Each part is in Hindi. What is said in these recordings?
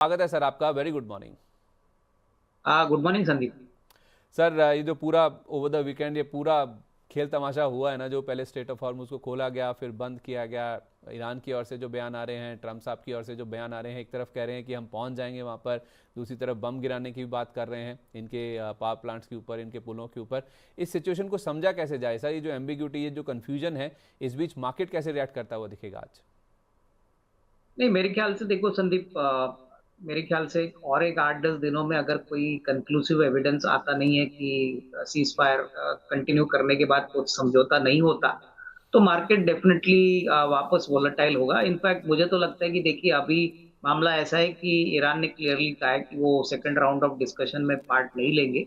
स्वागत है सर आपका। Very good morning good morning Sandeep. Sir. ये जो पूरा ओवर द वीकेंड ये पूरा खेल तमाशा हुआ है ना, जो पहले स्ट्रेट ऑफ हॉर्मुज को खोला गया फिर बंद किया गया। ईरान की ओर से जो बयान आ रहे हैं, ट्रम्प साहब की ओर से जो बयान आ रहे हैं, एक तरफ कह रहे हैं कि हम पहुंच जाएंगे वहां पर, दूसरी तरफ बम गिराने की भी बात कर रहे हैं इनके पावर प्लांट्स के ऊपर, इनके पुलों के ऊपर। इस सिचुएशन को समझा कैसे जाए सर? ये जो एम्बिग्यूटी, ये जो कन्फ्यूजन है, इस बीच मार्केट कैसे रिएक्ट करता हुआ दिखेगा आज? नहीं, मेरे ख्याल से देखो संदीप, मेरे ख्याल से और एक 8-10 दिनों में अगर कोई कंक्लूसिव एविडेंस आता नहीं है कि सीज फायर कंटिन्यू करने के बाद कुछ समझौता नहीं होता, तो मार्केट डेफिनेटली वापस वोलेटाइल होगा। इनफैक्ट मुझे तो लगता है कि देखिए अभी मामला ऐसा है कि ईरान ने क्लियरली कहा है कि वो सेकंड राउंड ऑफ डिस्कशन में पार्ट नहीं लेंगे।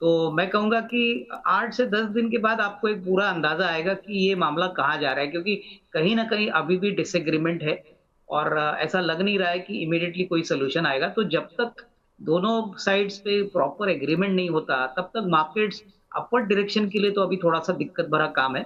तो मैं कहूंगा कि 8 से 10 दिन के बाद आपको एक पूरा अंदाजा आएगा कि ये मामला कहाँ जा रहा है, क्योंकि कहीं ना कहीं अभी भी डिसएग्रीमेंट है और ऐसा लग नहीं रहा है कि इमीडिएटली कोई सॉल्यूशन आएगा। तो जब तक दोनों साइड्स पे प्रॉपर एग्रीमेंट नहीं होता, तब तक मार्केट्स अपवर्ड डायरेक्शन के लिए तो अभी थोड़ा-सा दिक्कत भरा काम है।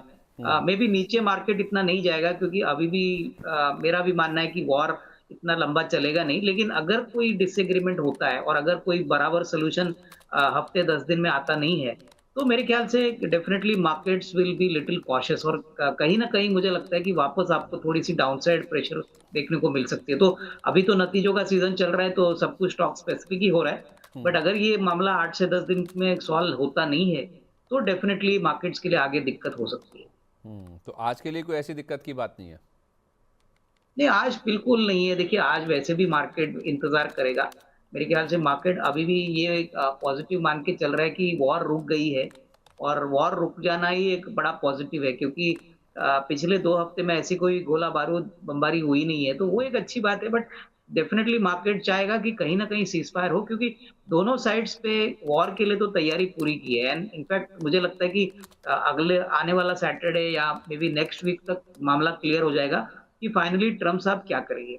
मे बी नीचे मार्केट इतना नहीं जाएगा, क्योंकि अभी भी मेरा भी मानना है कि वॉर इतना लंबा चलेगा नहीं। लेकिन अगर कोई डिसएग्रीमेंट होता है और अगर कोई बराबर सॉल्यूशन हफ्ते 10 दिन में आता नहीं है, तो मेरे ख्याल से definitely markets will be little cautious और कहीं न कहीं मुझे लगता है कि वापस आपको थोड़ी-सी डाउनसाइड प्रेशर देखने को मिल सकती है। तो अभी तो नतीजों का सीज़न चल रहा है, तो सब कुछ स्टॉक स्पेसिफिक ही हो रहा है। बट अगर ये मामला 8 से 10 दिन में सॉल्व होता नहीं है, तो डेफिनिटली मार्केट्स के लिए आगे दिक्कत हो सकती है। तो आज के लिए कोई ऐसी दिक्कत की बात नहीं है? नहीं, आज बिल्कुल नहीं है। देखिए, आज वैसे भी मार्केट इंतज़ार करेगा। मेरे ख्याल से मार्केट अभी भी ये पॉज़िटिव मान के चल रहा है कि वॉर रुक गई है और वॉर रुक जाना ही एक बड़ा पॉज़िटिव है, क्योंकि पिछले 2 हफ्ते में ऐसी कोई गोला-बारूद बमबारी हुई नहीं है, तो वो एक अच्छी बात है। बट डेफ़िनिटली मार्केट चाहेगा कि कहीं न कहीं सीज़फायर हो, क्योंकि दोनों साइड्स पे वॉर के लिए तो तैयारी पूरी की है। एंड इनफैक्ट मुझे लगता है कि अगले आने वाला सैटरडे या मे बी नेक्स्ट वीक तक मामला क्लियर हो जाएगा कि फाइनली ट्रम्प साहब क्या करेंगे।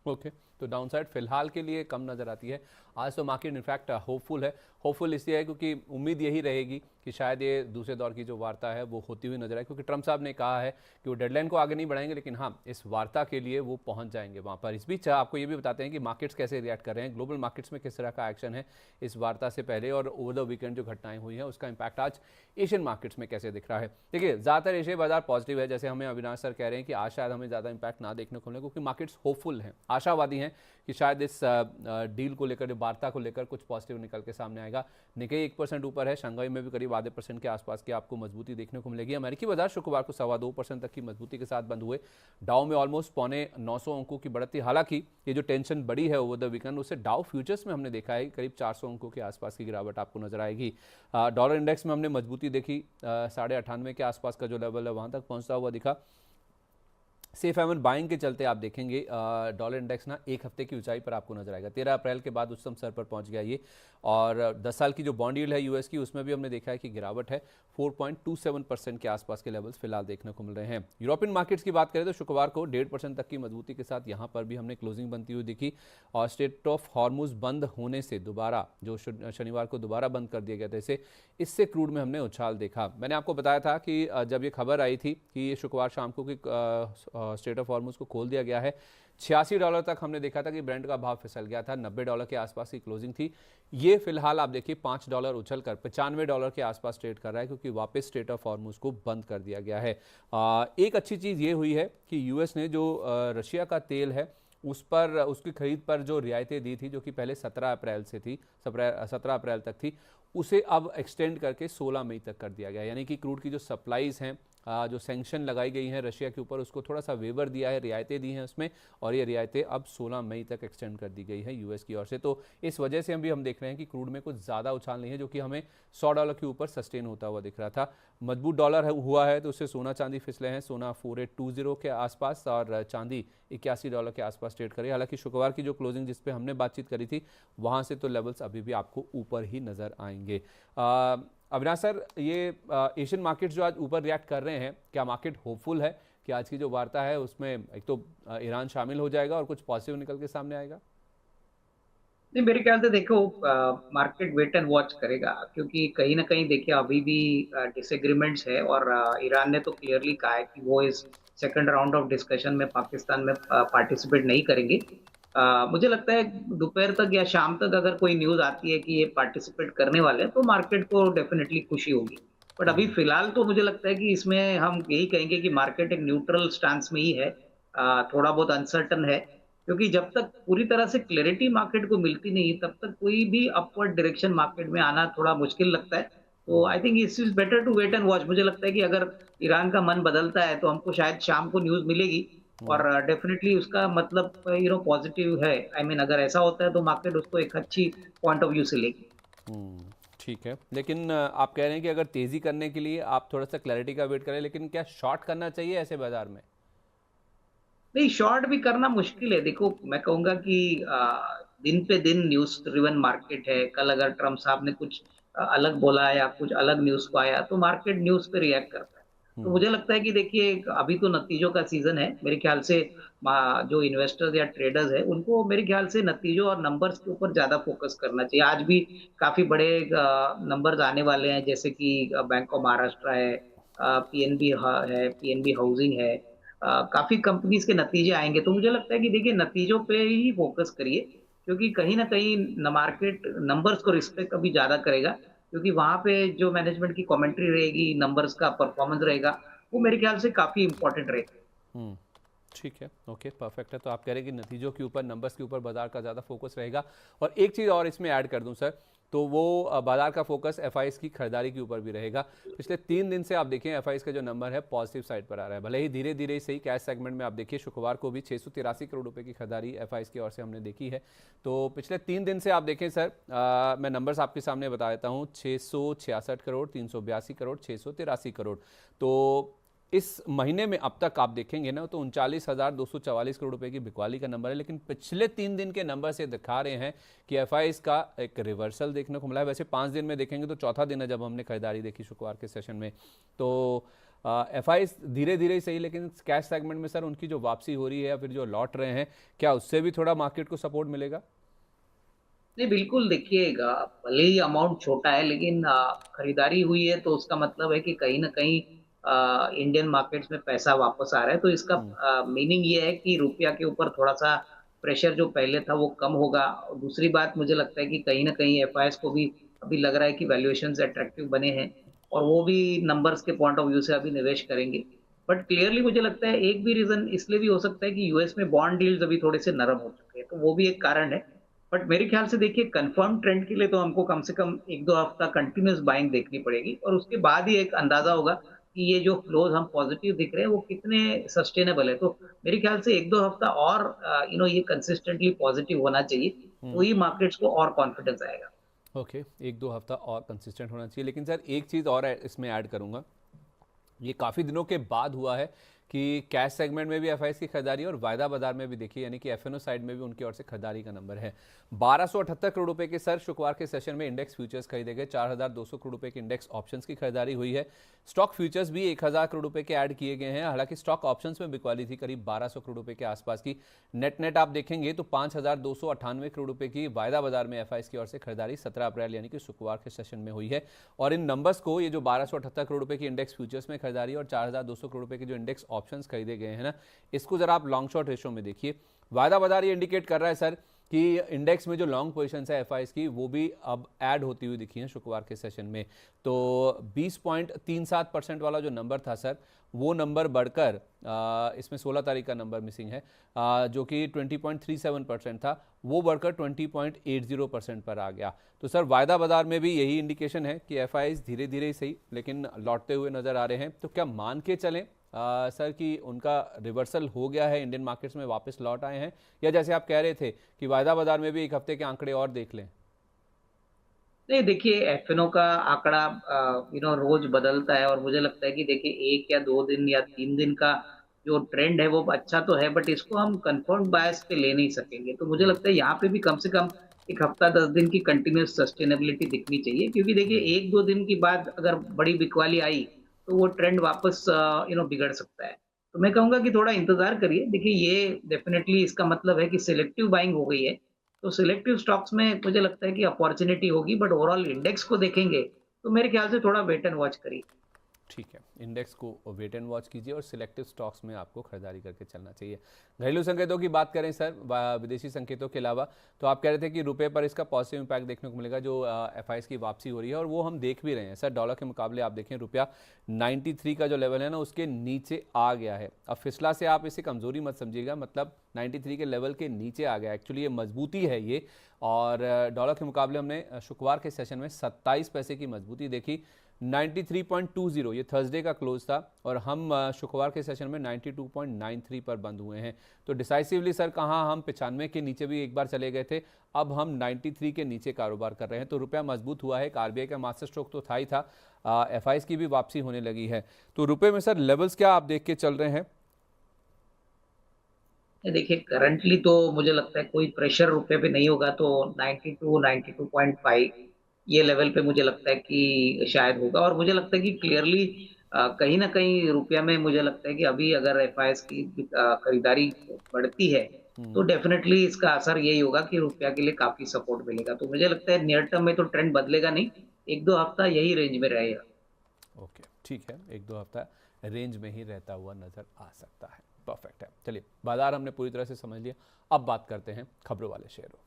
ओके। तो डाउनसाइड फिलहाल के लिए कम नज़र आती है। आज तो मार्केट इनफैक्ट होपफुल है। होपफुल इसलिए है क्योंकि उम्मीद यही रहेगी कि शायद ये दूसरे दौर की जो वार्ता है वो होती हुई नजर आए, क्योंकि ट्रम्प साहब ने कहा है कि वो डेडलाइन को आगे नहीं बढ़ाएंगे, लेकिन हाँ, इस वार्ता के लिए वो पहुंच जाएंगे वहां पर। इस बीच आपको ये भी बताते हैं कि मार्केट्स कैसे रिएक्ट कर रहे हैं, ग्लोबल मार्केट्स में किस तरह का एक्शन है इस वार्ता से पहले, और ओवर द वीकेंड जो घटनाएं हुई हैं उसका इंपैक्ट आज एशियन मार्केट्स में कैसे दिख रहा है। देखिए, ज़्यादातर एशियाई बाजार पॉजिटिव है, जैसे हमें अविनाश सर कह रहे हैं कि आज शायद हमें ज़्यादा इंपैक्ट ना देखने को मिले, क्योंकि मार्केट्स होपफुल हैं, आशावादी हैं कि शायद इस डील को लेकर, वार्ता को लेकर कुछ पॉजिटिव निकल के सामने आएगा। निकेई 1% ऊपर है, शंघाई में भी करीब आधे % के आसपास की आपको मजबूती देखने को मिलेगी। अमेरिकी बाजार शुक्रवार को 2.25% तक की मजबूती के साथ बंद हुए। डाउ में ऑलमोस्ट 900 अंकों की बढ़ती। हालांकि ये जो टेंशन बढ़ी है ओवर द वीकेंड, उससे डाउ फ्यूचर्स में हमने देखा है करीब 400 अंकों के आसपास की गिरावट आपको नजर आएगी। डॉलर इंडेक्स में हमने मजबूती देखी, 98.5 के आसपास का जो लेवल है वहां तक पहुंचता हुआ दिखा। सेफ हेवन बाइंग के चलते आप देखेंगे डॉलर इंडेक्स ना एक हफ्ते की ऊंचाई पर आपको नजर आएगा। 13 अप्रैल के बाद उच्चतम स्तर पर पहुंच गया ये। और 10 साल की जो बॉन्ड यील्ड है यूएस की, उसमें भी हमने देखा है कि गिरावट है। 4.27% के आसपास के लेवल्स फिलहाल देखने को मिल रहे हैं। यूरोपियन मार्केट्स की बात करें तो शुक्रवार को 1.5% तक की मजबूती के साथ यहाँ पर भी हमने क्लोजिंग बनती हुई दिखी। और स्ट्रेट ऑफ हॉर्मुज बंद होने से दोबारा, जो शनिवार को दोबारा बंद कर दिया गया था, इससे क्रूड में हमने उछाल देखा। मैंने आपको बताया था कि जब ये खबर आई थी कि शुक्रवार शाम को कि स्ट्रेट ऑफ हॉर्मुज को खोल दिया गया है, $86 तक हमने देखा था कि ब्रेंट का भाव फिसल गया था। $90 के आसपास की क्लोजिंग थी। ये फिलहाल आप देखिए $5 उछलकर $95 के आसपास ट्रेड कर रहा है, क्योंकि वापस स्ट्रेट ऑफ हॉर्मुज को बंद कर दिया गया है। एक अच्छी चीज़ ये हुई है कि यूएस ने जो रशिया का तेल है उस पर, उसकी खरीद पर जो रियायतें दी थी, जो कि पहले 17 अप्रैल से थी, 17 अप्रैल तक थी, उसे अब एक्सटेंड करके 16 मई तक कर दिया गया। यानी कि क्रूड की जो सप्लाईज हैं, जो सैंक्शन लगाई गई हैं रशिया के ऊपर, उसको थोड़ा सा वेवर दिया है, रियायतें दी हैं उसमें, और ये रियायतें अब 16 मई तक एक्सटेंड कर दी गई है यूएस की ओर से। तो इस वजह से हम देख रहे हैं कि क्रूड में कुछ ज़्यादा उछाल नहीं है, जो कि हमें $100 के ऊपर सस्टेन होता हुआ दिख रहा था। मजबूत डॉलर हुआ है तो उससे सोना चांदी फिसले हैं। सोना 4820 के आसपास और चांदी $81 के आसपास ट्रेड करी। हालांकि शुक्रवार की जो क्लोजिंग जिस पे हमने बातचीत करी थी, वहां से तो लेवल्स अभी भी आपको ऊपर ही नजर आएंगे। अविनाश सर, ये एशियन मार्केट्स जो आज ऊपर रिएक्ट कर रहे हैं, क्या मार्केट होपफुल है कि आज की जो वार्ता है उसमें एक तो ईरान शामिल हो जाएगा और कुछ पॉजिटिव निकल के सामने आएगा? नहीं, मेरे ख्याल से देखो, मार्केट वेट एंड वॉच करेगा, क्योंकि कहीं ना कहीं देखिए अभी भी डिसएग्रीमेंट्स है और ईरान ने तो क्लियरली कहा है कि वो इस सेकंड राउंड ऑफ डिस्कशन में पाकिस्तान में पार्टिसिपेट नहीं करेंगे। मुझे लगता है दोपहर तक या शाम तक अगर कोई न्यूज़ आती है कि ये पार्टिसिपेट करने वाले हैं, तो मार्केट को डेफ़िनेटली खुशी होगी। बट अभी हम्म। फ़िलहाल तो मुझे लगता है कि इसमें हम यही कहेंगे कि मार्केट एक न्यूट्रल स्टांस में ही है। थोड़ा बहुत अनसर्टेन है, क्योंकि जब तक पूरी तरह से क्लैरिटी मार्केट को मिलती नहीं है, तब तक कोई भी अपवर्ड डायरेक्शन मार्केट में आना थोड़ा मुश्किल लगता है। तो I think it's is better to wait and watch. मुझे लगता है कि अगर ईरान का मन बदलता है, तो हमको शायद शाम को न्यूज़ मिलेगी और हम्म। डेफिनिटली उसका मतलब पॉजिटिव है। आई मीन अगर ऐसा होता है तो मार्केट उसको एक अच्छी पॉइंट ऑफ व्यू से लेगी। हम्म। ठीक है, लेकिन आप कह रहे हैं कि अगर तेज़ी करने के लिए आप थोड़ा सा क्लैरिटी का वेट करें, लेकिन क्या शॉर्ट करना चाहिए ऐसे बाजार में? नहीं, शॉर्ट भी करना मुश्किल है। देखो, मैं कहूँगा कि दिन पे दिन न्यूज़ ड्रिवन मार्केट है। कल अगर ट्रम्प साहब ने कुछ अलग बोला या कुछ अलग न्यूज़ को आया, तो मार्केट न्यूज़ पे रिएक्ट करता है। तो हम्म। मुझे लगता है कि देखिए, अभी तो नतीजों का सीज़न है। मेरे ख्याल से जो इन्वेस्टर्स या ट्रेडर्स हैं, उनको मेरे ख्याल से नतीजों और नंबर्स के ऊपर ज़्यादा फ़ोकस करना चाहिए। आज भी काफ़ी बड़े नंबर्स आने वाले हैं, जैसे कि बैंक ऑफ महाराष्ट्र है, पीएनबी है, पीएनबी हाउसिंग है। काफ़ी कंपनीज़ के नतीजे आएँगे, तो मुझे लगता है कि देखिए नतीजों पे ही फ़ोकस करिए, क्योंकि कहीं न कहीं न मार्केट नंबर्स को रिस्पेक्ट अभी ज़्यादा करेगा, क्योंकि वहाँ पे जो मैनेजमेंट की कमेंट्री रहेगी, नंबर्स का परफ़ॉर्मेंस रहेगा, वो मेरे ख्याल से काफ़ी इम्पोर्टेंट रहेगा। हम्म। ठीक है, ओके, परफेक्ट है। तो आप कह रहे हैं कि नतीजों के ऊपर, नंबर्स के ऊपर बाजार का ज़्यादा फोकस रहेगा। और एक चीज़ और इसमें ऐड कर दूं सर, तो वो बाजार का फोकस एफआईएस की खरीदारी के ऊपर भी रहेगा। पिछले 3 दिन से आप देखें एफआईएस का जो नंबर है पॉजिटिव साइड पर आ रहा है, भले ही धीरे धीरे ही सही। कैश सेगमेंट में आप देखिए शुक्रवार को भी 683 करोड़ रुपए की खरीदारी एफआईएस की ओर से हमने देखी है। तो पिछले 3 दिन से आप देखें सर, मैं नंबर्स आपके सामने बता देता हूँ। 666 करोड़, 382 करोड़, 683 करोड़। तो इस महीने में अब तक आप देखेंगे ना, तो 39,244 करोड़ रुपए की बिकवाली का नंबर है। लेकिन पिछले 3 दिन के नंबर से दिखा रहे हैं कि एफआईएस का एक रिवर्सल देखने को मिला है। वैसे 5 दिन में देखेंगे तो चौथा दिन है जब हमने खरीदारी देखी शुक्रवार के सेशन में। तो एफआईएस धीरे धीरे ही सही, लेकिन कैश सेगमेंट में सर उनकी जो वापसी हो रही है या फिर जो लौट रहे हैं, क्या उससे भी थोड़ा मार्केट को सपोर्ट मिलेगा? नहीं, बिल्कुल देखिएगा, भले ही अमाउंट छोटा है, लेकिन खरीदारी हुई है तो उसका मतलब है कि कहीं न कहीं इंडियन मार्केट्स में पैसा वापस आ रहा है। तो इसका हम्म। मीनिंग ये है कि रुपया के ऊपर थोड़ा-सा प्रेशर जो पहले था वो कम होगा। और दूसरी बात मुझे लगता है कि कहीं न कहीं एफआईएस को भी अभी लग रहा है कि वैल्यूएशंस अट्रैक्टिव बने हैं और वो भी नंबर्स के पॉइंट ऑफ व्यू से अभी निवेश करेंगे। बट क्लियरली मुझे लगता है एक भी रीज़न इसलिए भी हो सकता है कि यूएस में बॉन्ड डील्स अभी थोड़े से नरम हो चुके हैं, तो वो भी एक कारण है। बट मेरे ख्याल से देखिए, कंफर्म ट्रेंड के लिए तो हमको कम से कम 1-2 हफ्ता कंटिन्यूअस बाइंग देखनी पड़ेगी और उसके बाद ही एक अंदाजा होगा कि ये जो फ्लोज हम पॉजिटिव दिख रहे हैं वो कितने सस्टेनेबल है। तो मेरे ख्याल से 1-2 हफ्ता और ये कंसिस्टेंटली पॉजिटिव होना चाहिए, तो हम्म। ही मार्केट्स को और कॉन्फिडेंस आएगा। ओके, 1-2 हफ्ता और कंसिस्टेंट होना चाहिए। लेकिन सर एक चीज़ और इसमें ऐड करूंगा, ये काफ़ी दिनों के बाद हुआ है कि कैश सेगमेंट में भी एफआईएस की खरीदारी और वायदा बाजार में भी देखिए, यानी कि एफएनओ साइड में भी उनकी ओर से खरीदारी का नंबर है 1278 करोड़ रुपए के। सर शुक्रवार के सेशन में इंडेक्स फ्यूचर्स खरीदे गए, 4200 करोड़ रुपए के इंडेक्स ऑप्शंस की खरीदारी हुई है। स्टॉक फ्यूचर्स भी 1000 करोड़ रुपए के ऐड किए गए हैं। हालांकि स्टॉक ऑप्शंस में बिकवाली थी करीब 1200 करोड़ रुपए के आसपास की। नेट नेट आप देखेंगे तो 5298 करोड़ रुपए की वायदा बाजार में एफआईएस की ओर से खरीदारी 17 अप्रैल यानी कि शुक्रवार के सेशन में हुई है। और इन नंबर्स को, ये जो 1278 करोड़ रुपए की इंडेक्स फ्यूचर्स में खरीदारी और 4200 करोड़ रुपए के जो इंडेक्स ऑप्शंस खरीदे गए हैं ना, इसको जरा आप लॉन्ग शॉर्ट रेशो में देखिए। वायदा बाजार ये इंडिकेट कर रहा है सर कि इंडेक्स में जो लॉन्ग पोजीशंस है एफआईएस की, वो भी अब ऐड होती हुई दिखी हैं शुक्रवार के सेशन में। तो 20.37% वाला जो नंबर था सर, वो नंबर बढ़कर इसमें 16 तारीख का नंबर मिसिंग है, जो कि 20.37% था, वो बढ़कर 20.80% पर आ गया। तो सर वायदा बाजार में भी यही इंडिकेशन है कि एफआईएस धीरे धीरे ही सही लेकिन लौटते हुए नजर आ रहे हैं। तो क्या मान के चलें सर कि उनका रिवर्सल हो गया है, इंडियन मार्केट्स में वापस लौट आए हैं, या जैसे आप कह रहे थे कि वायदा बाजार में भी एक हफ्ते के आंकड़े और देख लें? नहीं, देखिए, एफएनओ का आंकड़ा रोज बदलता है और मुझे लगता है कि देखिए 1 या 2 दिन या 3 दिन का जो ट्रेंड है वो अच्छा तो है, बट इसको हम कंफर्म बायस पे ले नहीं सकेंगे। तो मुझे हम्म। लगता है यहाँ पे भी कम से कम 1 हफ्ता 10 दिन की कंटिन्यूअस सस्टेनेबिलिटी दिखनी चाहिए, क्योंकि देखिए हम्म। 1-2 दिन के बाद अगर बड़ी बिकवाली आई, तो वो ट्रेंड वापस बिगड़ सकता है। तो मैं कहूँगा कि थोड़ा इंतज़ार करिए। देखिए, ये डेफिनिटली इसका मतलब है कि सिलेक्टिव बाइंग हो गई है। तो सिलेक्टिव स्टॉक्स में मुझे लगता है कि अपॉर्च्युनिटी होगी, बट ओवरऑल इंडेक्स को देखेंगे तो मेरे ख्याल से थोड़ा वेट एंड वॉच करिए। ठीक है, इंडेक्स को वेट एंड वॉच कीजिए और सिलेक्टिव स्टॉक्स में आपको खरीदारी करके चलना चाहिए। घरेलू संकेतों की बात करें सर, विदेशी संकेतों के अलावा, तो आप कह रहे थे कि रुपए पर इसका पॉजिटिव इंपैक्ट देखने को मिलेगा, जो एफआईएस की वापसी हो रही है, और वो हम देख भी रहे हैं सर। डॉलर के मुकाबले आप देखें रुपया 93 का जो लेवल है ना, उसके नीचे आ गया है। अब फिसला से आप इसे कमजोरी मत समझिएगा, मतलब 93 के लेवल के नीचे आ गया, एक्चुअली ये मजबूती है ये। और डॉलर के मुकाबले हमने शुक्रवार के सेशन में 27 पैसे की मजबूती देखी, 93.20, ये थर्सडे का क्लोज था, और हम शुक्रवार के सेशन में 92.93 पर बंद हुए हैं। तो डिसाइसिवली सर कहाँ हम 95 के नीचे भी एक बार चले गए थे, अब हम 93 के नीचे कारोबार कर रहे हैं। तो रुपया मजबूत हुआ है। आरबीआई का मास्टर स्ट्रोक तो था ही था, एफआईएस की भी वापसी होने लगी है। तो रुपये में सर लेवल्स क्या आप देख के चल रहे हैं? देखिए करंटली तो मुझे लगता है कोई प्रेशर रुपए पे नहीं होगा, तो 92 92.5 ये लेवल पे मुझे लगता है कि शायद होगा। और मुझे लगता है कि क्लियरली कहीं ना कहीं रुपया में मुझे लगता है कि अभी अगर एफआईएस की खरीदारी बढ़ती है तो डेफिनेटली इसका असर यही होगा कि रुपया के लिए काफी सपोर्ट मिलेगा। तो मुझे लगता है नियर टर्म में तो ट्रेंड बदलेगा नहीं, एक दो हफ्ता यही रेंज में रहेगा। ओके, ठीक है, एक दो हफ्ता रेंज में ही रहता हुआ नजर आ सकता है। परफेक्ट है। चलिए, बाजार हमने पूरी तरह से समझ लिया, अब बात करते हैं खबरों वाले शेयरों की।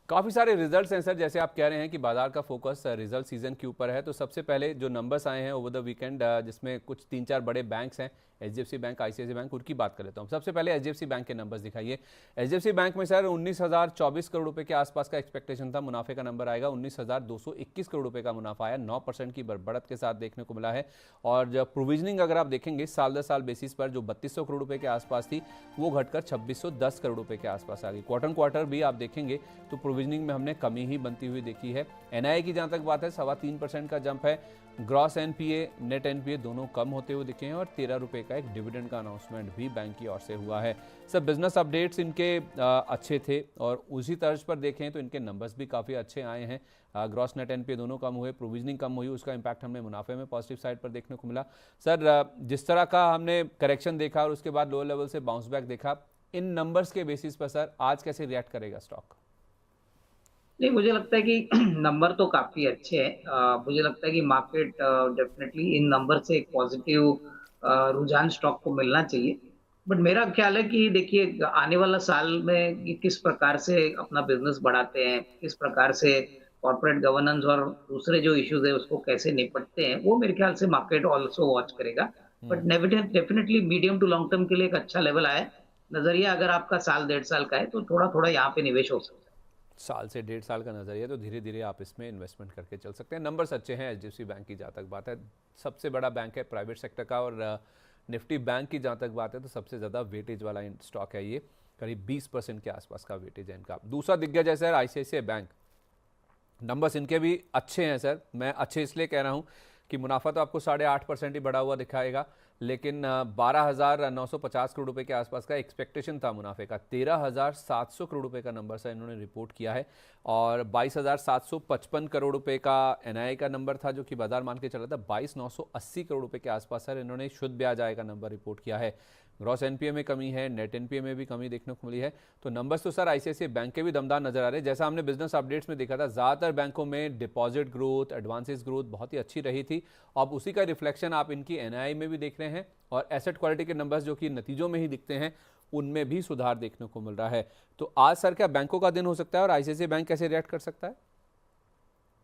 काफ़ी सारे रिजल्ट्स हैं सर, जैसे आप कह रहे हैं कि बाजार का फोकस रिजल्ट सीजन के ऊपर है। तो सबसे पहले जो नंबर्स आए हैं ओवर द वीकेंड, जिसमें कुछ 3-4 बड़े बैंक्स हैं, एचडीएफसी बैंक, आईसीआईसीआई बैंक, उनकी बात कर लेता हूँ। सबसे पहले एचडीएफसी बैंक के नंबर्स दिखाइए। एचडीएफसी बैंक में सर 19,024 करोड़ रुपए के आसपास का एक्सपेक्टेशन था, मुनाफे का नंबर आएगा 19,221 करोड़ रुपए का मुनाफा आया, 9% की बढ़त के साथ देखने को मिला है। और जब प्रोविजनिंग अगर आप देखेंगे साल दर साल बेसिस पर, जो 3200 करोड़ रुपए के आसपास थी, वो घटकर 2610 करोड़ रुपए के आसपास आ गई। क्वार्टर भी आप देखेंगे तो प्रोविजनिंग में हमने कमी ही बनती हुई देखी है। एनआईए की जहां तक बात है, 3.25% का जंप है। ग्रॉस एनपीए, नेट एनपीए दोनों कम होते हुए दिखे हैं, और 13 रुपए का एक डिविडेंड का अनाउंसमेंट भी बैंक की ओर से हुआ है। सब बिजनेस अपडेट्स इनके अच्छे थे, और उसी तर्ज पर देखें तो इनके नंबर्स भी काफ़ी अच्छे आए हैं। ग्रॉस नेट एनपीए दोनों कम हुए, प्रोविजनिंग कम हुई, उसका इंपैक्ट हमने मुनाफे में पॉजिटिव साइड पर देखने को मिला। सर जिस तरह का हमने करेक्शन देखा और उसके बाद लोअर लेवल से बाउंस बैक देखा, इन नंबर्स के बेसिस पर सर आज कैसे रिएक्ट करेगा स्टॉक? नहीं, मुझे लगता है कि नंबर तो काफी अच्छे हैं। मुझे लगता है कि मार्केट डेफिनेटली इन नंबर से एक पॉजिटिव रुझान स्टॉक को मिलना चाहिए। बट मेरा ख्याल है कि देखिए आने वाला साल में कि किस प्रकार से अपना बिजनेस बढ़ाते हैं, किस प्रकार से कॉर्पोरेट गवर्नेंस और दूसरे जो इश्यूज है उसको कैसे निपटते हैं, वो मेरे ख्याल से मार्केट ऑल्सो वॉच करेगा। But definitely medium to long term के लिए एक अच्छा लेवल आया है। नजरिया अगर आपका साल 1.5 साल का है तो थोड़ा थोड़ा यहाँ पे निवेश हो सकता है। साल से 1.5 साल का नजरिया, तो धीरे धीरे आप इसमें इन्वेस्टमेंट करके चल सकते हैं। नंबर्स अच्छे हैं एचडीएफसी बैंक की, जहाँ तक बात है सबसे बड़ा बैंक है प्राइवेट सेक्टर का, और निफ्टी बैंक की जहाँ तक बात है तो सबसे ज़्यादा वेटेज वाला स्टॉक है ये, करीब 20% के आसपास का वेटेज है इनका। दूसरा दिग्गज है सर आईसीआईसीआई बैंक। नंबर्स इनके भी अच्छे हैं सर, मैं अच्छे इसलिए कह रहा हूँ कि मुनाफा तो आपको 8.5% ही बढ़ा हुआ दिखाएगा, लेकिन 12,950 करोड़ रुपए के आसपास का एक्सपेक्टेशन था मुनाफे का। 13,700 करोड़ रुपए का नंबर सर इन्होंने रिपोर्ट किया है, और 22,755 करोड़ रुपए का एनआईए का नंबर था, जो कि बाजार मान के चला था 22,980 करोड़ रुपए के आसपास सर इन्होंने शुद्ध ब्याज आय का नंबर रिपोर्ट किया है। ग्रॉस एनपीए में कमी है, नेट एनपीए में भी कमी देखने को मिली है। तो नंबर्स तो सर आईसीआईसीआई बैंक के भी दमदार नजर आ रहे हैं। जैसा हमने बिजनेस अपडेट्स में देखा था, ज़्यादातर बैंकों में डिपॉजिट ग्रोथ, एडवांसेस ग्रोथ बहुत ही अच्छी रही थी। अब उसी का रिफ्लेक्शन आप इनकी एनआईआई में भी देख रहे हैं, और एसेट क्वालिटी के नंबर्स जो कि नतीजों में ही दिखते हैं, उनमें भी सुधार देखने को मिल रहा है। तो आज सर क्या बैंकों का दिन हो सकता है, और आईसीआईसीआई बैंक कैसे रिएक्ट कर सकता है?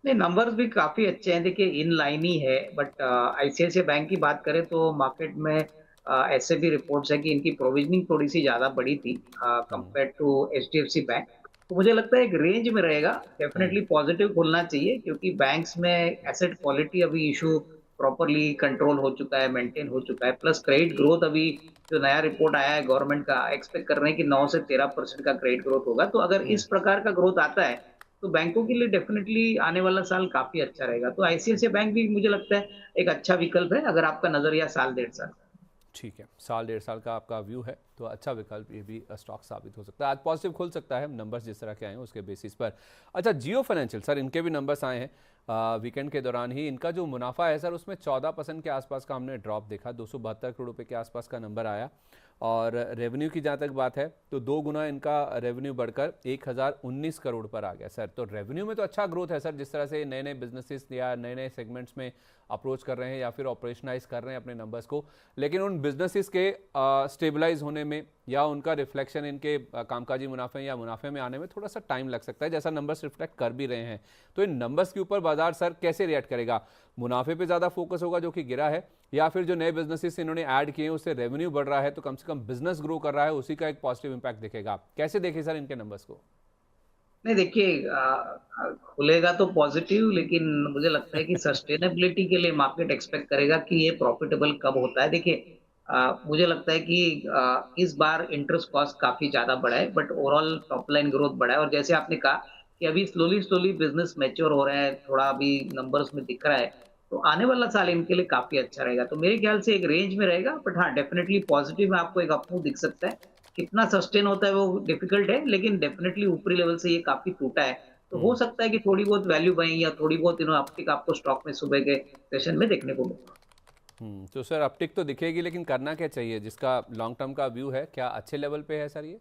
नहीं, नंबर्स भी काफी अच्छे हैं, देखिए इन लाइन ही है। बट आईसीआईसीआई बैंक की बात करें तो मार्केट में ऐसे भी रिपोर्ट्स है कि इनकी प्रोविजनिंग थोड़ी सी ज्यादा बड़ी थी कंपेयर टू एचडीएफसी बैंक। तो मुझे लगता है एक रेंज में रहेगा, डेफिनेटली पॉजिटिव खुलना चाहिए, क्योंकि बैंक्स में एसेट क्वालिटी अभी इशू प्रॉपरली कंट्रोल हो चुका है, मेंटेन हो चुका है। प्लस क्रेडिट ग्रोथ अभी जो नया रिपोर्ट आया है गवर्नमेंट का, एक्सपेक्ट कर रहे हैं कि 9 से 13% का क्रेडिट ग्रोथ होगा। तो अगर इस प्रकार का ग्रोथ आता है तो बैंकों के लिए डेफिनेटली आने वाला साल काफी अच्छा रहेगा। तो आईसीआईसीआई बैंक भी मुझे लगता है एक अच्छा विकल्प है अगर आपका नजरिया साल 1.5 साल। ठीक है, साल 1.5 साल का आपका व्यू है तो अच्छा विकल्प ये भी स्टॉक साबित हो सकता है। आज पॉजिटिव खुल सकता है नंबर्स जिस तरह के आए हैं उसके बेसिस पर। अच्छा, जियो फाइनेंशियल सर, इनके भी नंबर्स आए हैं वीकेंड के दौरान ही। इनका जो मुनाफा है सर उसमें 14% के आसपास का हमने ड्रॉप देखा, 272 करोड़ रुपए के आसपास का नंबर आया, और रेवेन्यू की जहाँ तक बात है तो 2 गुना इनका रेवेन्यू बढ़कर 1019 करोड़ पर आ गया सर। तो रेवेन्यू में तो अच्छा ग्रोथ है सर, जिस तरह से नए नए बिजनेसेस या नए नए सेगमेंट्स में अप्रोच कर रहे हैं या फिर ऑपरेशनाइज कर रहे हैं अपने नंबर्स को, लेकिन उन बिजनेसेस के स्टेबलाइज होने में या उनका रिफ्लेक्शन इनके कामकाजी मुनाफे या मुनाफे में आने में थोड़ा सा टाइम लग सकता है, जैसा नंबर्स रिफ्लेक्ट कर भी रहे हैं। तो इन नंबर्स के ऊपर बाजार सर कैसे रिएक्ट करेगा? मुनाफे पे ज़्यादा फोकस होगा जो कि गिरा है, या फिर जो नए बिजनेसेस इन्होंने ऐड किए हैं उससे रेवेन्यू बढ़ रहा है तो कम से कम बिजनेस ग्रो कर रहा है, उसी का एक पॉजिटिव इंपैक्ट दिखेगा? कैसे देखें सर इनके नंबर्स को? नहीं देखिए, खुलेगा तो पॉजिटिव, लेकिन मुझे लगता है कि सस्टेनेबिलिटी के लिए मार्केट एक्सपेक्ट करेगा कि ये प्रॉफिटेबल कब होता है। देखिए, मुझे लगता है कि इस बार इंटरेस्ट कॉस्ट काफी ज्यादा बढ़ा है, but overall top line growth बढ़ा है। और जैसे आपने कहा कि अभी स्लोली स्लोली बिजनेस मैच्योर हो रहा है, थोड़ा अभी नंबर्स में दिख रहा है, तो आने वाला साल इनके लिए काफी अच्छा रहेगा। तो मेरे ख्याल से एक रेंज में रहेगा, बट हाँ, डेफिनेटली पॉजिटिव में आपको एक अपमूव दिख सकता है। कितना सस्टेन होता है वो डिफिकल्ट है, लेकिन डेफिनेटली ऊपरी लेवल से ये काफी टूटा है। तो हो सकता है कि थोड़ी बहुत वैल्यू बाइंग या थोड़ी बहुत अपटिक आपको स्टॉक में सुबह के सेशन में देखने को मिले। तो सर अपटिक तो दिखेगी, लेकिन करना क्या चाहिए? जिसका लॉन्ग टर्म का व्यू है, क्या अच्छे लेवल पे है सर ये?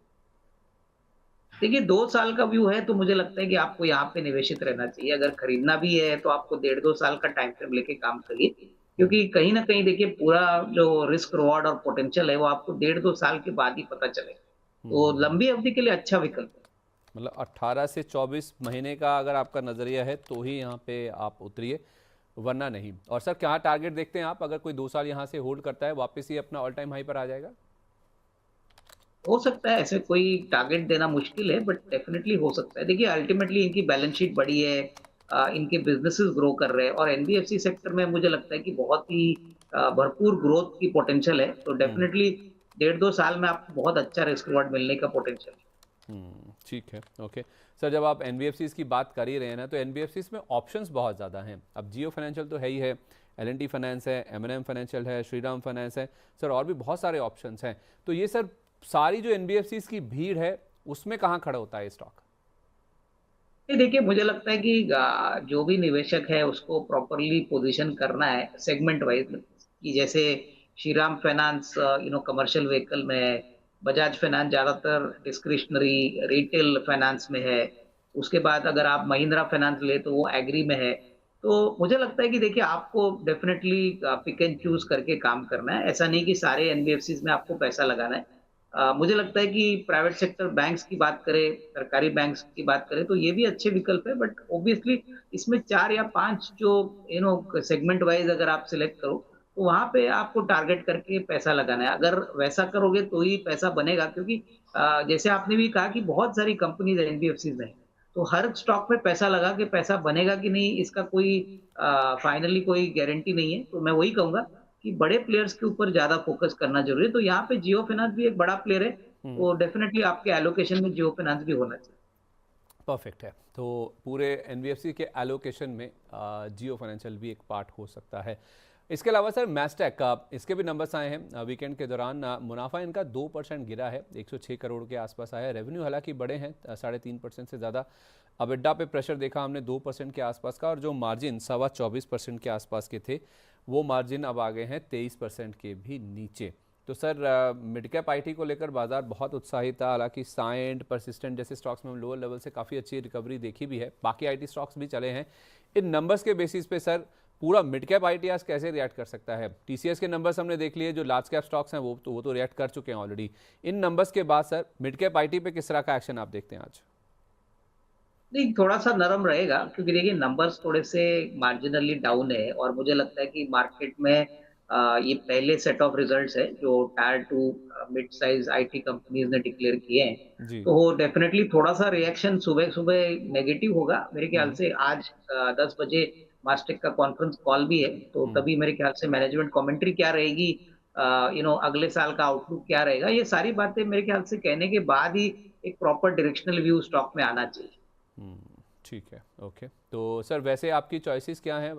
देखिए, 2 साल का व्यू है तो मुझे लगता है कि आपको यहाँ पे निवेशित रहना चाहिए। अगर खरीदना भी है तो आपको डेढ़ 2 साल का टाइम फ्रेम लेके काम करिए। हम्म, क्योंकि कहीं न कहीं देखिए, पूरा जो रिस्क रिवॉर्ड और पोटेंशियल है वो आपको डेढ़ 2 साल के बाद ही पता चलेगा। तो हम्म। लंबी अवधि के लिए अच्छा विकल्प है। मतलब 18 से 24 महीने का अगर आपका नज़रिया है तो ही यहाँ पे आप उतरिए, वरना नहीं। और सर क्या टारगेट देखते हैं आप? अगर कोई 2 साल यहाँ से होल्ड करता है, वापस ही अपना ऑल टाइम हाई पर आ जाएगा? हो सकता है, ऐसे कोई टारगेट देना मुश्किल है, बट डेफिनिटली हो सकता है। देखिए, अल्टीमेटली इनकी बैलेंस शीट बड़ी है, इनके बिज़नेसेस ग्रो कर रहे हैं और एनबीएफसी सेक्टर में मुझे लगता है कि बहुत ही भरपूर ग्रोथ की पोटेंशियल है। तो हम्म। डेफिनिटली डेढ़ 2 साल में आपको बहुत अच्छा रिस्क रिवॉर्ड मिलने का पोटेंशियल है। ठीक है, ओके। सर जब आप एनबीएफसीज की बात कर ही रहे हैं ना, तो एनबीएफसीज में ऑप्शंस बहुत ज़्यादा हैं। अब जियो फाइनेंशियल तो है ही है, एल&टी फाइनेंस है, एम&एम फाइनेंशियल है, श्रीराम फाइनेंस है सर, और भी बहुत सारे ऑप्शंस हैं। तो ये सर सारी जो एनबीएफसीज की भीड़ है, उसमें कहाँ खड़ा होता है स्टॉक? नहीं देखिए, मुझे लगता है कि जो भी निवेशक है उसको प्रॉपर्ली पोजीशन करना है सेगमेंट वाइज, कि जैसे श्रीराम फाइनेंस कमर्शियल व्हीकल में है, बजाज फाइनेंस ज्यादातर डिस्क्रिशनरी रिटेल फाइनेंस में है। उसके बाद अगर आप महिंद्रा फाइनेंस ले तो वो एग्री में है। तो मुझे लगता है कि देखिए, आपको डेफिनेटली पिक एंड चूज करके काम करना है। ऐसा नहीं कि सारे एनबीएफसीज में आपको पैसा लगाना है। मुझे लगता है कि प्राइवेट सेक्टर बैंक्स की बात करें, सरकारी बैंक्स की बात करें तो ये भी अच्छे विकल्प है, बट ऑब्वियसली इसमें 4 या 5 जो सेगमेंट वाइज अगर आप सिलेक्ट करो, तो वहाँ पे आपको टारगेट करके पैसा लगाना है। अगर वैसा करोगे तो ही पैसा बनेगा, क्योंकि जैसे आपने भी कहा कि बहुत सारी कंपनीज एनबीएफसीज में है, तो हर स्टॉक में पैसा लगा के पैसा बनेगा कि नहीं, इसका कोई फाइनली कोई गारंटी नहीं है। तो मैं वही कहूँगा कि बड़े प्लेयर्स के ऊपर ज़्यादा फ़ोकस करना ज़रूरी है। तो यहाँ पे जियो फाइनेंस भी एक बड़ा प्लेयर है, तो डेफ़िनेटली आपके एलोकेशन में जियो फाइनेंस भी होना चाहिए। परफेक्ट है। तो पूरे एनबीएफसी के एलोकेशन में जियो फाइनेंशियल भी एक पार्ट हो सकता है। इसके अलावा सर मैस्टेक का, इसके भी नंबर्स आए हैं वीकेंड के दौरान। मुनाफा इनका 2% गिरा है, 106 करोड़ के आसपास आया है। रेवेन्यू हालांकि बढ़े हैं 3.5% से ज़्यादा। अबिड्डा पे प्रेशर देखा हमने 2% के आसपास का, और जो मार्जिन 24% के आसपास के थे, वो मार्जिन अब आ गए हैं 23% के भी नीचे। तो सर मिड कैप आईटी को लेकर बाजार बहुत उत्साहित था। हालांकि साइंट, परसिस्टेंट जैसे स्टॉक्स में हम लोअर लेवल से काफ़ी अच्छी रिकवरी देखी भी है, बाकी आईटी स्टॉक्स भी चले हैं। इन नंबर्स के बेसिस पे सर पूरा मिड कैप आईटी आज कैसे रिएक्ट कर सकता है? टीसीएस के नंबर्स हमने देख लिए, जो लार्ज कैप स्टॉक्स हैं वो तो रिएक्ट कर चुके हैं ऑलरेडी। इन नंबर्स के बाद सर मिड कैप आईटी पे किस तरह का एक्शन आप देखते हैं आज? नहीं, थोड़ा-सा नरम रहेगा, क्योंकि देखिए नंबर्स थोड़े से मार्जिनली डाउन है और मुझे लगता है कि मार्केट में ये पहले सेट ऑफ रिजल्ट्स है जो tyre 2 mid size IT companies ने डिक्लेयर किए हैं। जी। तो डेफिनिटली थोड़ा-सा रिएक्शन सुबह-सुबह नेगेटिव होगा। मेरे ख्याल हम्म। से आज 10 बजे मास्टेक का कॉन्फ्रेंस कॉल भी है, तो हम्म। तभी मेरे ख्याल से मैनेजमेंट कमेंट्री क्या रहेगी, अगले साल का आउटलुक क्या रहेगा, ये सारी बातें मेरे ख्याल से कहने के बाद ही एक प्रॉपर डायरेक्शनल व्यू स्टॉक में आना चाहिए। ठीक है, ओके। तो सर वैसे आपकी चॉइसेस क्या हैं,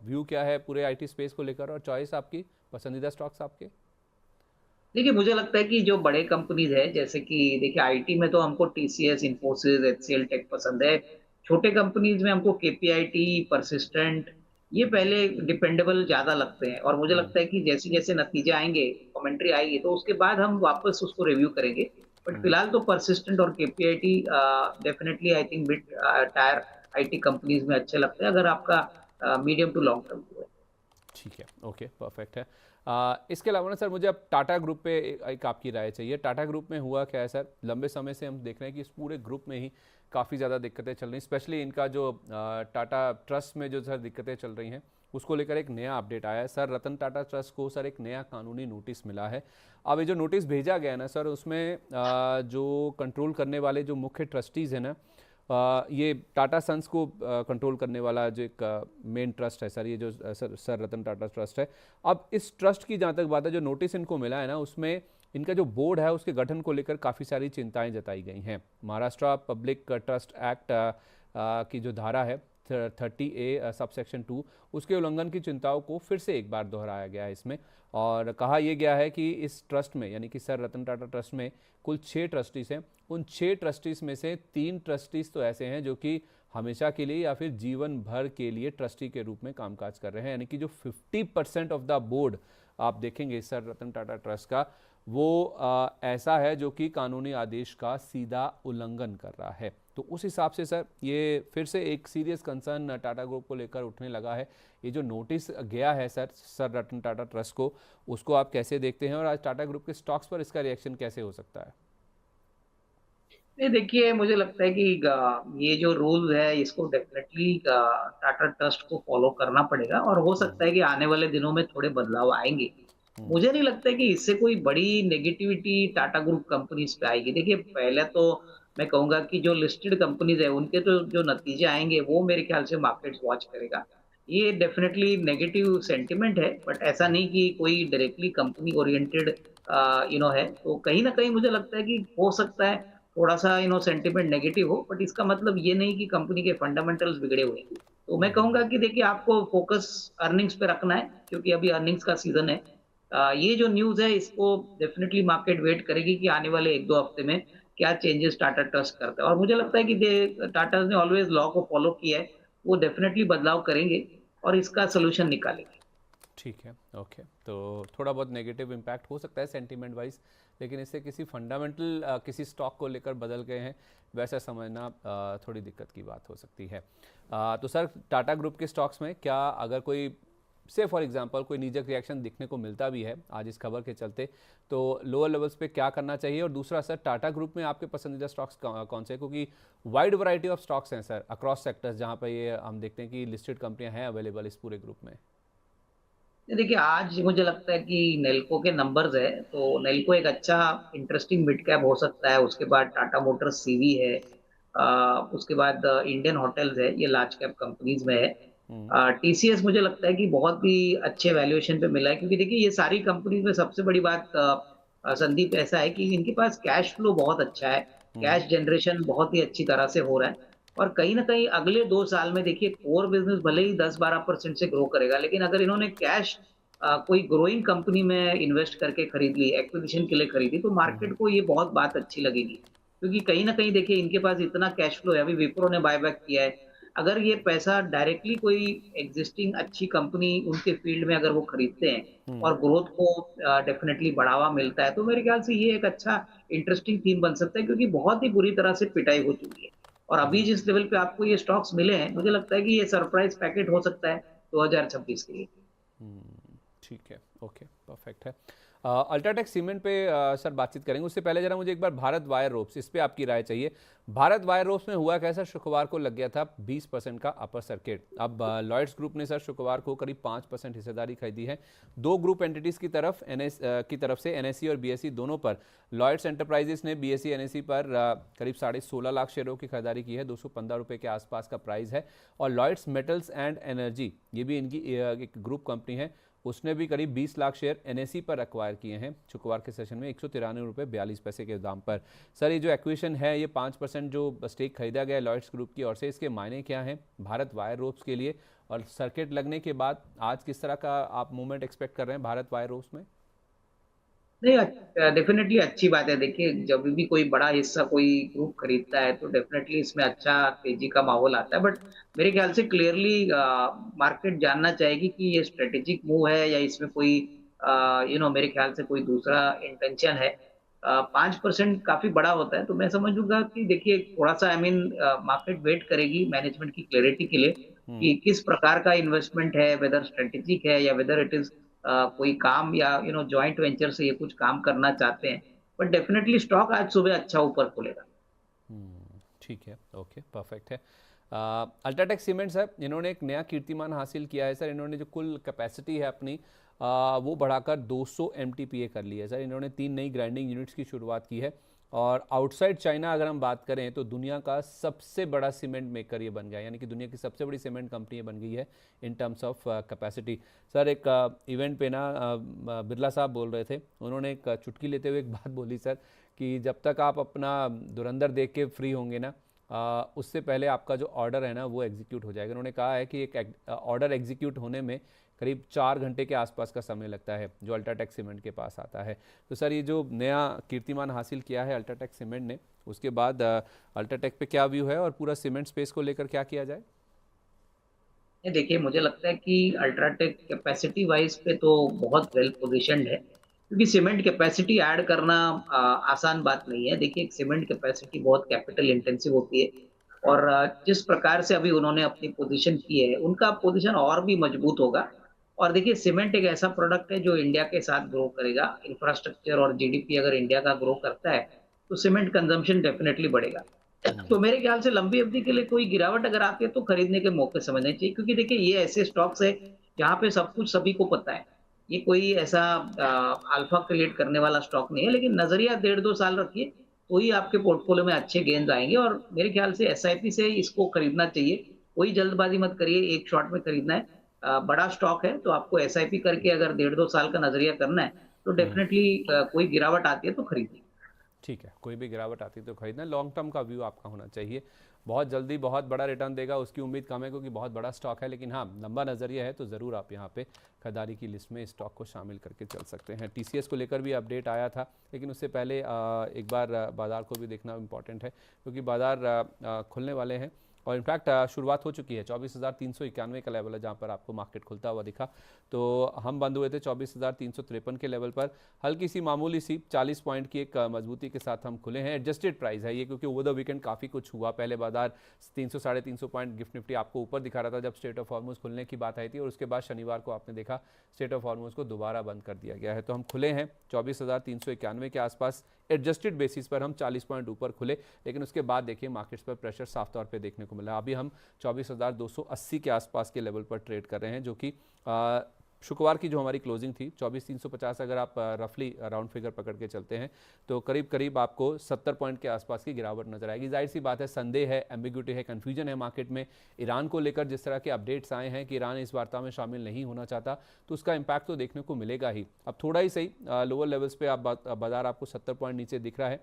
व्यू क्या है पूरे आईटी स्पेस को लेकर, और चॉइस आपकी पसंदीदा स्टॉक्स आपके? देखिए, मुझे लगता है कि जो बड़े कंपनीज़ हैं, जैसे कि देखिए आईटी में तो हमको टीसीएस, इन्फोसिस, एचसीएल टेक पसंद है। छोटे कंपनीज़ में हमको केपीआईटी, परसिस्टेंट ये पहले डिपेंडेबल ज़्यादा लगते हैं और मुझे हम्म, लगता है कि जैसे-जैसे नतीजे आएँगे, कमेंट्री आएगी तो उसके बाद हम वापस उसको रिव्यू करेंगे। बट हम्म, फिलहाल तो परसिस्टेंट और KPIT definitely I think mid tier IT companies में अच्छे लगते हैं अगर आपका medium to long term view है। ठीक है, ओके, परफेक्ट है। इसके अलावा ना सर मुझे अब टाटा ग्रुप पे एक आपकी राय चाहिए। टाटा ग्रुप में हुआ क्या है सर, लंबे समय से हम देख रहे हैं कि इस पूरे ग्रुप में ही काफ़ी ज़्यादा दिक्कतें चल रही हैं, स्पेशली इनका जो टाटा ट्रस्ट में जो सर दिक्कतें चल रही हैं उसको लेकर एक नया अपडेट आया है सर। रतन टाटा ट्रस्ट को सर एक नया कानूनी नोटिस मिला है। अब ये जो नोटिस भेजा गया है ना सर, उसमें जो कंट्रोल करने वाले जो मुख्य ट्रस्टीज़ हैं ना, ये टाटा सन्स को कंट्रोल करने वाला जो एक मेन ट्रस्ट है सर, ये जो सर रतन टाटा ट्रस्ट है। अब इस ट्रस्ट की जहाँ तक बात है, जो नोटिस इनको मिला है ना, उसमें इनका जो बोर्ड है उसके गठन को लेकर काफ़ी सारी चिंताएं जताई गई हैं। महाराष्ट्र पब्लिक ट्रस्ट एक्ट की जो धारा है 30A सबसेक्शन 2, उसके उल्लंघन की चिंताओं को फिर से एक बार दोहराया गया है इसमें। और कहा यह गया है कि इस ट्रस्ट में, यानी कि सर रतन टाटा ट्रस्ट में कुल 6 ट्रस्टीज़ हैं। उन 6 ट्रस्टीज़ में से 3 ट्रस्टीज़ तो ऐसे हैं जो कि हमेशा के लिए या फिर जीवन भर के लिए ट्रस्टी के रूप में कामकाज कर रहे हैं, यानी कि जो 50% ऑफ द बोर्ड आप देखेंगे सर रतन टाटा ट्रस्ट का, वो ऐसा है जो कि कानूनी आदेश का सीधा उल्लंघन कर रहा है। तो उस हिसाब से सर ये फिर से एक सीरियस कंसर्न टाटा ग्रुप को लेकर उठने लगा है। ये जो नोटिस गया है सर रतन टाटा ट्रस्ट को, उसको आप कैसे देखते हैं और आज टाटा ग्रुप के स्टॉक्स पर इसका रिएक्शन कैसे हो सकता है? नहीं देखिए, मुझे लगता है कि ये जो रूल्स है इसको डेफ़िनेटली टाटा ट्रस्ट को फ़ॉलो करना पड़ेगा और हो सकता हम्म, है कि आने वाले दिनों में थोड़े बदलाव आएँगे। हम्म, मुझे नहीं लगता है कि इससे कोई बड़ी नेगेटिविटी टाटा ग्रुप कंपनीज़ पे आएगी। देखिए, पहले तो मैं कहूँगा कि जो लिस्टेड कंपनीज़ है, उनके तो जो नतीजे आएँगे, वो मेरे ख़्याल से मार्केट्स वॉच करेगा। ये डेफ़िनेटली नेगेटिव सेंटिमेंट है, बट ऐसा हम्म, नहीं कि कोई डायरेक्टली कंपनी ओरिएंटेड है। तो कहीं न कहीं मुझे लगता है कि हो सकता है थोड़ा-सा सेंटिमेंट नेगेटिव हो, बट इसका मतलब ये नहीं कि कंपनी के फंडामेंटल्स बिगड़े हुए हैं। तो मैं कहूँगा कि देखिए आपको फ़ोकस अर्निंग्स पे रखना है, क्योंकि अभी अर्निंग्स का सीज़न है। ये जो न्यूज़ है इसको डेफ़िनिटली मार्केट वेट करेगी कि आने वाले 1-2 हफ्ते में क्या चेंजेस टाटा ट्रस्ट करता है और मुझे लगता है कि टाटाज़ ने ऑलवेज़ लॉ को फ़ॉलो किया है, वो डेफ़िनिटली बदलाव करेंगे और इसका सॉल्यूशन निकालेंगे। ठीक है, ओके। तो थोड़ा बहुत नेगेटिव इम्पैक्ट हो सकता है सेंटीमेंट वाइज, लेकिन इससे किसी फंडामेंटल किसी स्टॉक को लेकर बदल गए हैं वैसा समझना थोड़ी दिक्कत की बात हो सकती है। तो सर टाटा ग्रुप के स्टॉक्स में क्या अगर कोई से फॉर एग्जांपल कोई नीजक रिएक्शन दिखने को मिलता भी है आज इस खबर के चलते, तो लोअर लेवल्स पे क्या करना चाहिए? और दूसरा सर, टाटा ग्रुप में आपके पसंदीदा स्टॉक्स कौन से हैं? क्योंकि वाइड वैरायटी ऑफ स्टॉक्स हैं सर अक्रॉस सेक्टर्स, जहाँ पे ये हम देखते हैं कि लिस्टेड कंपनियां हैं अवेलेबल इस पूरे ग्रुप में। नहीं, देखिए आज मुझे लगता है कि नेल्को के नंबर्स है, तो नेल्को एक अच्छा इंटरेस्टिंग मिड कैप हो सकता है। उसके बाद टाटा मोटर्स सीवी है। उसके बाद इंडियन होटल्स है, ये लार्ज कैप कंपनीज़ में है। हम्म, टीसीएस मुझे लगता है कि बहुत ही अच्छे वैल्यूएशन पे मिला है क्योंकि देखिए ये सारी कंपनीज़ में सबसे बड़ी बात संदीप ऐसा है कि इनके पास कैश फ्लो बहुत अच्छा है। हम्म, कैश जनरेशन बहुत ही अच्छी तरह से हो रहा है और कहीं न कहीं अगले 2 साल में देखिए कोर बिज़नेस भले ही 10-12% से ग्रो करेगा, लेकिन अगर इन्होंने कैश कोई ग्रोइंग कंपनी में इन्वेस्ट करके खरीद ली, एक्विजिशन के लिए खरीदी, तो हम्म, मार्केट को ये बहुत बात अच्छी लगेगी। क्योंकि कहीं न कहीं देखिए इनके पास इतना कैश फ्लो है, अभी विप्रो ने बायबैक किया है। अगर ये पैसा डायरेक्टली कोई एक्जिस्टिंग अच्छी कंपनी उनके फील्ड में अगर वो खरीदते हैं हम्म, और ग्रोथ को डेफिनिटली बढ़ावा मिलता है, तो मेरे ख्याल से ये एक अच्छा इंटरेस्टिंग थीम बन सकता है क्योंकि बहुत ही बुरी तरह से पिटाई हो चुकी है। और अभी हम्म, जिस लेवल पे आपको ये स्टॉक्स मिले हैं, मुझे लगता है कि ये सरप्राइज़ पैकेट हो सकता है 2026 के लिए। ठीक है, ओके, परफेक्ट है। अल्ट्राटेक सीमेंट पे सर बातचीत करेंगे, उससे पहले जरा मुझे एक बार भारत वायर रोप्स इस पे आपकी राय चाहिए। भारत वायर रोप्स में हुआ कैसा, शुक्रवार को लग गया था 20% का अपर सर्किट। अब लॉयड्स ग्रुप ने सर शुक्रवार को करीब 5% हिस्सेदारी खरीदी है। दो ग्रुप एंटिटीज की तरफ से एनएसई और बीएसई दोनों पर। लॉयड्स एंटरप्राइजेस ने बीएसई एनएसई पर करीब 16.5 लाख शेयरों की खरीदारी की है, 215 रुपये के आसपास का प्राइस है। और लॉयड्स मेटल्स एंड एनर्जी, ये भी इनकी एक ग्रुप कंपनी है, उसने भी करीब 20 लाख शेयर एनएसई पर एक्वायर किए हैं शुक्रवार के सेशन में 193 रुपये 42 पैसे के दाम पर। सर ये जो एक्विजिशन है, ये 5% जो स्टेक खरीदा गया है लॉयड्स ग्रुप की ओर से, इसके मायने क्या हैं भारत वायर रोप्स के लिए? और सर्किट लगने के बाद आज किस तरह का आप मूवमेंट एक्सपेक्ट कर रहे हैं भारत वायर रोप्स में? नहीं, डेफिनेटली अच्छी बात है। देखिए, जब भी कोई बड़ा हिस्सा कोई ग्रुप खरीदता है तो डेफिनेटली इसमें अच्छा तेजी का माहौल आता है। बट मेरे ख्याल से क्लियरली मार्केट जानना चाहेगी कि ये स्ट्रेटेजिक मूव है या इसमें कोई मेरे ख्याल से कोई दूसरा इंटेंशन है। 5% काफी बड़ा होता है, तो मैं समझूंगा कि देखिए थोड़ा सा मार्केट वेट करेगी मैनेजमेंट की क्लैरिटी के लिए हम्म। कि किस प्रकार का इन्वेस्टमेंट है, वेदर स्ट्रेटेजिक है या वेदर इट इज कोई काम या जॉइंट वेंचर से ये कुछ काम करना चाहते हैं। बट डेफिनेटली स्टॉक आज सुबह अच्छा ऊपर खुलेगा। ठीक है, ओके, परफेक्ट है। अल्ट्राटेक सीमेंट्स है, इन्होंने एक नया कीर्तिमान हासिल किया है सर। इन्होंने जो कुल कैपेसिटी है अपनी वो बढ़ाकर 200 MTPA कर ली है सर। इन्होंने 3 नई ग्राइंडिंग यूनिट्स की शुरुआत की है और आउटसाइड चाइना अगर हम बात करें तो दुनिया का सबसे बड़ा सीमेंट मेकर ये बन गया, यानी कि दुनिया की सबसे बड़ी सीमेंट कंपनी ये बन गई है in terms of capacity. Sir एक इवेंट पे ना बिरला साहब बोल रहे थे, उन्होंने एक चुटकी लेते हुए एक बात बोली सर कि जब तक आप अपना धुरंधर देख के फ्री होंगे ना उससे पहले आपका जो ऑर्डर है ना वो एग्जीक्यूट हो जाएगा। उन्होंने कहा है कि एक ऑर्डर एग्जीक्यूट होने में करीब 4 घंटे के आसपास का समय लगता है जो अल्ट्राटेक सीमेंट के पास आता है। तो सर ये जो नया कीर्तिमान हासिल किया है अल्ट्राटेक सीमेंट ने, उसके बाद अल्ट्राटेक पे क्या व्यू है और पूरा सीमेंट स्पेस को लेकर क्या किया जाए? ये देखिए, मुझे लगता है कि अल्ट्राटेक कैपेसिटी वाइज पे तो बहुत वेल पोजीशनड है, क्योंकि सीमेंट कैपेसिटी ऐड करना आसान बात नहीं है। देखिए, एक सीमेंट कैपेसिटी बहुत कैपिटल इंटेंसिव होती है और जिस प्रकार से अभी उन्होंने अपनी पोजीशन की है, उनका पोजीशन और भी मजबूत होगा। और देखिए, सीमेंट एक ऐसा प्रोडक्ट है जो इंडिया के साथ ग्रो करेगा। इंफ्रास्ट्रक्चर और जीडीपी अगर इंडिया का ग्रो करता है, तो सीमेंट कंजम्पशन डेफिनेटली बढ़ेगा। तो मेरे ख्याल से लंबी अवधि के लिए कोई गिरावट अगर आती है तो खरीदने के मौके समझने चाहिए, क्योंकि देखिए ये ऐसे स्टॉक्स है जहाँ पे सब कुछ सभी को पता है। ये कोई ऐसा अल्फा क्रिएट करने वाला स्टॉक नहीं है, लेकिन नजरिया 1.5-2 साल रखिए तो ही आपके पोर्टफोलियो में अच्छे गेन्स आएंगे। और मेरे ख्याल से एसआईपी से इसको खरीदना चाहिए। कोई जल्दबाजी मत करिए, एक शॉट में खरीदना है। बड़ा स्टॉक है तो आपको एसआईपी करके अगर 1.5-2 साल का नजरिया करना है तो हम्म। डेफिनेटली कोई गिरावट आती है तो खरीदिए। ठीक है, कोई भी गिरावट आती तो खरीदना, लॉन्ग टर्म का व्यू आपका होना चाहिए। बहुत जल्दी बहुत बड़ा रिटर्न देगा उसकी उम्मीद कम है क्योंकि बहुत बड़ा स्टॉक है, लेकिन हाँ लंबा नज़रिया है तो ज़रूर आप यहाँ पे खरीदारी की लिस्ट में इस स्टॉक को शामिल करके चल सकते हैं। टीसीएस को लेकर भी अपडेट आया था, लेकिन उससे पहले एक बार बाज़ार को भी देखना इंपॉर्टेंट है क्योंकि बाज़ार खुलने वाले हैं और इनफैक्ट शुरुआत हो चुकी है। 24,391 का लेवल है जहाँ पर आपको मार्केट खुलता हुआ दिखा। तो हम बंद हुए थे 24,353 के लेवल पर। हल्की सी मामूली सी 40 पॉइंट की एक मजबूती के साथ हम खुले हैं। एडजस्टेड प्राइस है ये क्योंकि ओवर द वीकेंड काफ़ी कुछ हुआ। पहले बाजार 300 साढ़े 300 पॉइंट गिफ्ट निफ्टी आपको ऊपर दिखा रहा था जब स्टेट ऑफ हॉर्मोज खुलने की बात आई थी, और उसके बाद शनिवार को आपने देखा स्टेट ऑफ हॉर्मोज को दोबारा बंद कर दिया गया है। तो हम खुले हैं 24,391 के आसपास। एडजस्टेड बेसिस पर हम 40 पॉइंट ऊपर खुले, लेकिन उसके बाद देखिए मार्केट्स पर प्रेशर साफ तौर पे देखने को मिला। अभी हम 24,280 के आसपास के लेवल पर ट्रेड कर रहे हैं, जो कि शुक्रवार की जो हमारी क्लोजिंग थी 24,350, अगर आप रफली राउंड फिगर पकड़ के चलते हैं तो करीब करीब आपको 70 पॉइंट के आसपास की गिरावट नजर आएगी। जाहिर सी बात है, संदेह है, एम्बिग्यूटी है, कन्फ्यूजन है मार्केट में। ईरान को लेकर जिस तरह के अपडेट्स आए हैं कि ईरान इस वार्ता में शामिल नहीं होना चाहता, तो उसका इम्पैक्ट तो देखने को मिलेगा ही। अब थोड़ा ही सही लोअर लेवल्स पे आप बाजार आपको 70 पॉइंट नीचे दिख रहा है,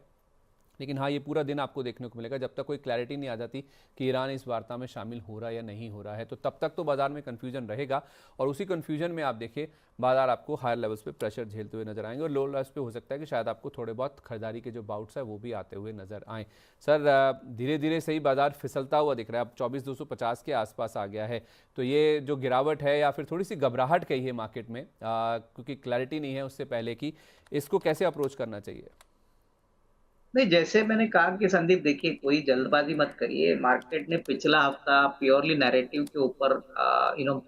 लेकिन हाँ ये पूरा दिन आपको देखने को मिलेगा जब तक कोई क्लैरिटी नहीं आ जाती कि ईरान इस वार्ता में शामिल हो रहा है या नहीं हो रहा है। तो तब तक तो बाजार में कन्फ्यूजन रहेगा और उसी कन्फ्यूजन में आप देखिए बाजार आपको हायर लेवल्स पे प्रेशर झेलते हुए नजर आएंगे और लो लेवल्स पे हो सकता है कि शायद आपको थोड़े बहुत खरीदारी के जो बाउट्स है वो भी आते हुए नजर आए। सर धीरे धीरे सही बाजार फिसलता हुआ दिख रहा है, अब 24,250 के आसपास आ गया है। तो ये जो गिरावट है या फिर थोड़ी सी घबराहट कही है मार्केट में क्योंकि क्लैरिटी नहीं है उससे पहले की, इसको कैसे अप्रोच करना चाहिए? नहीं, जैसे मैंने कहा कि संदीप देखिए कोई जल्दबाजी मत करिए। मार्केट ने पिछला हफ्ता प्योरली नैरेटिव के ऊपर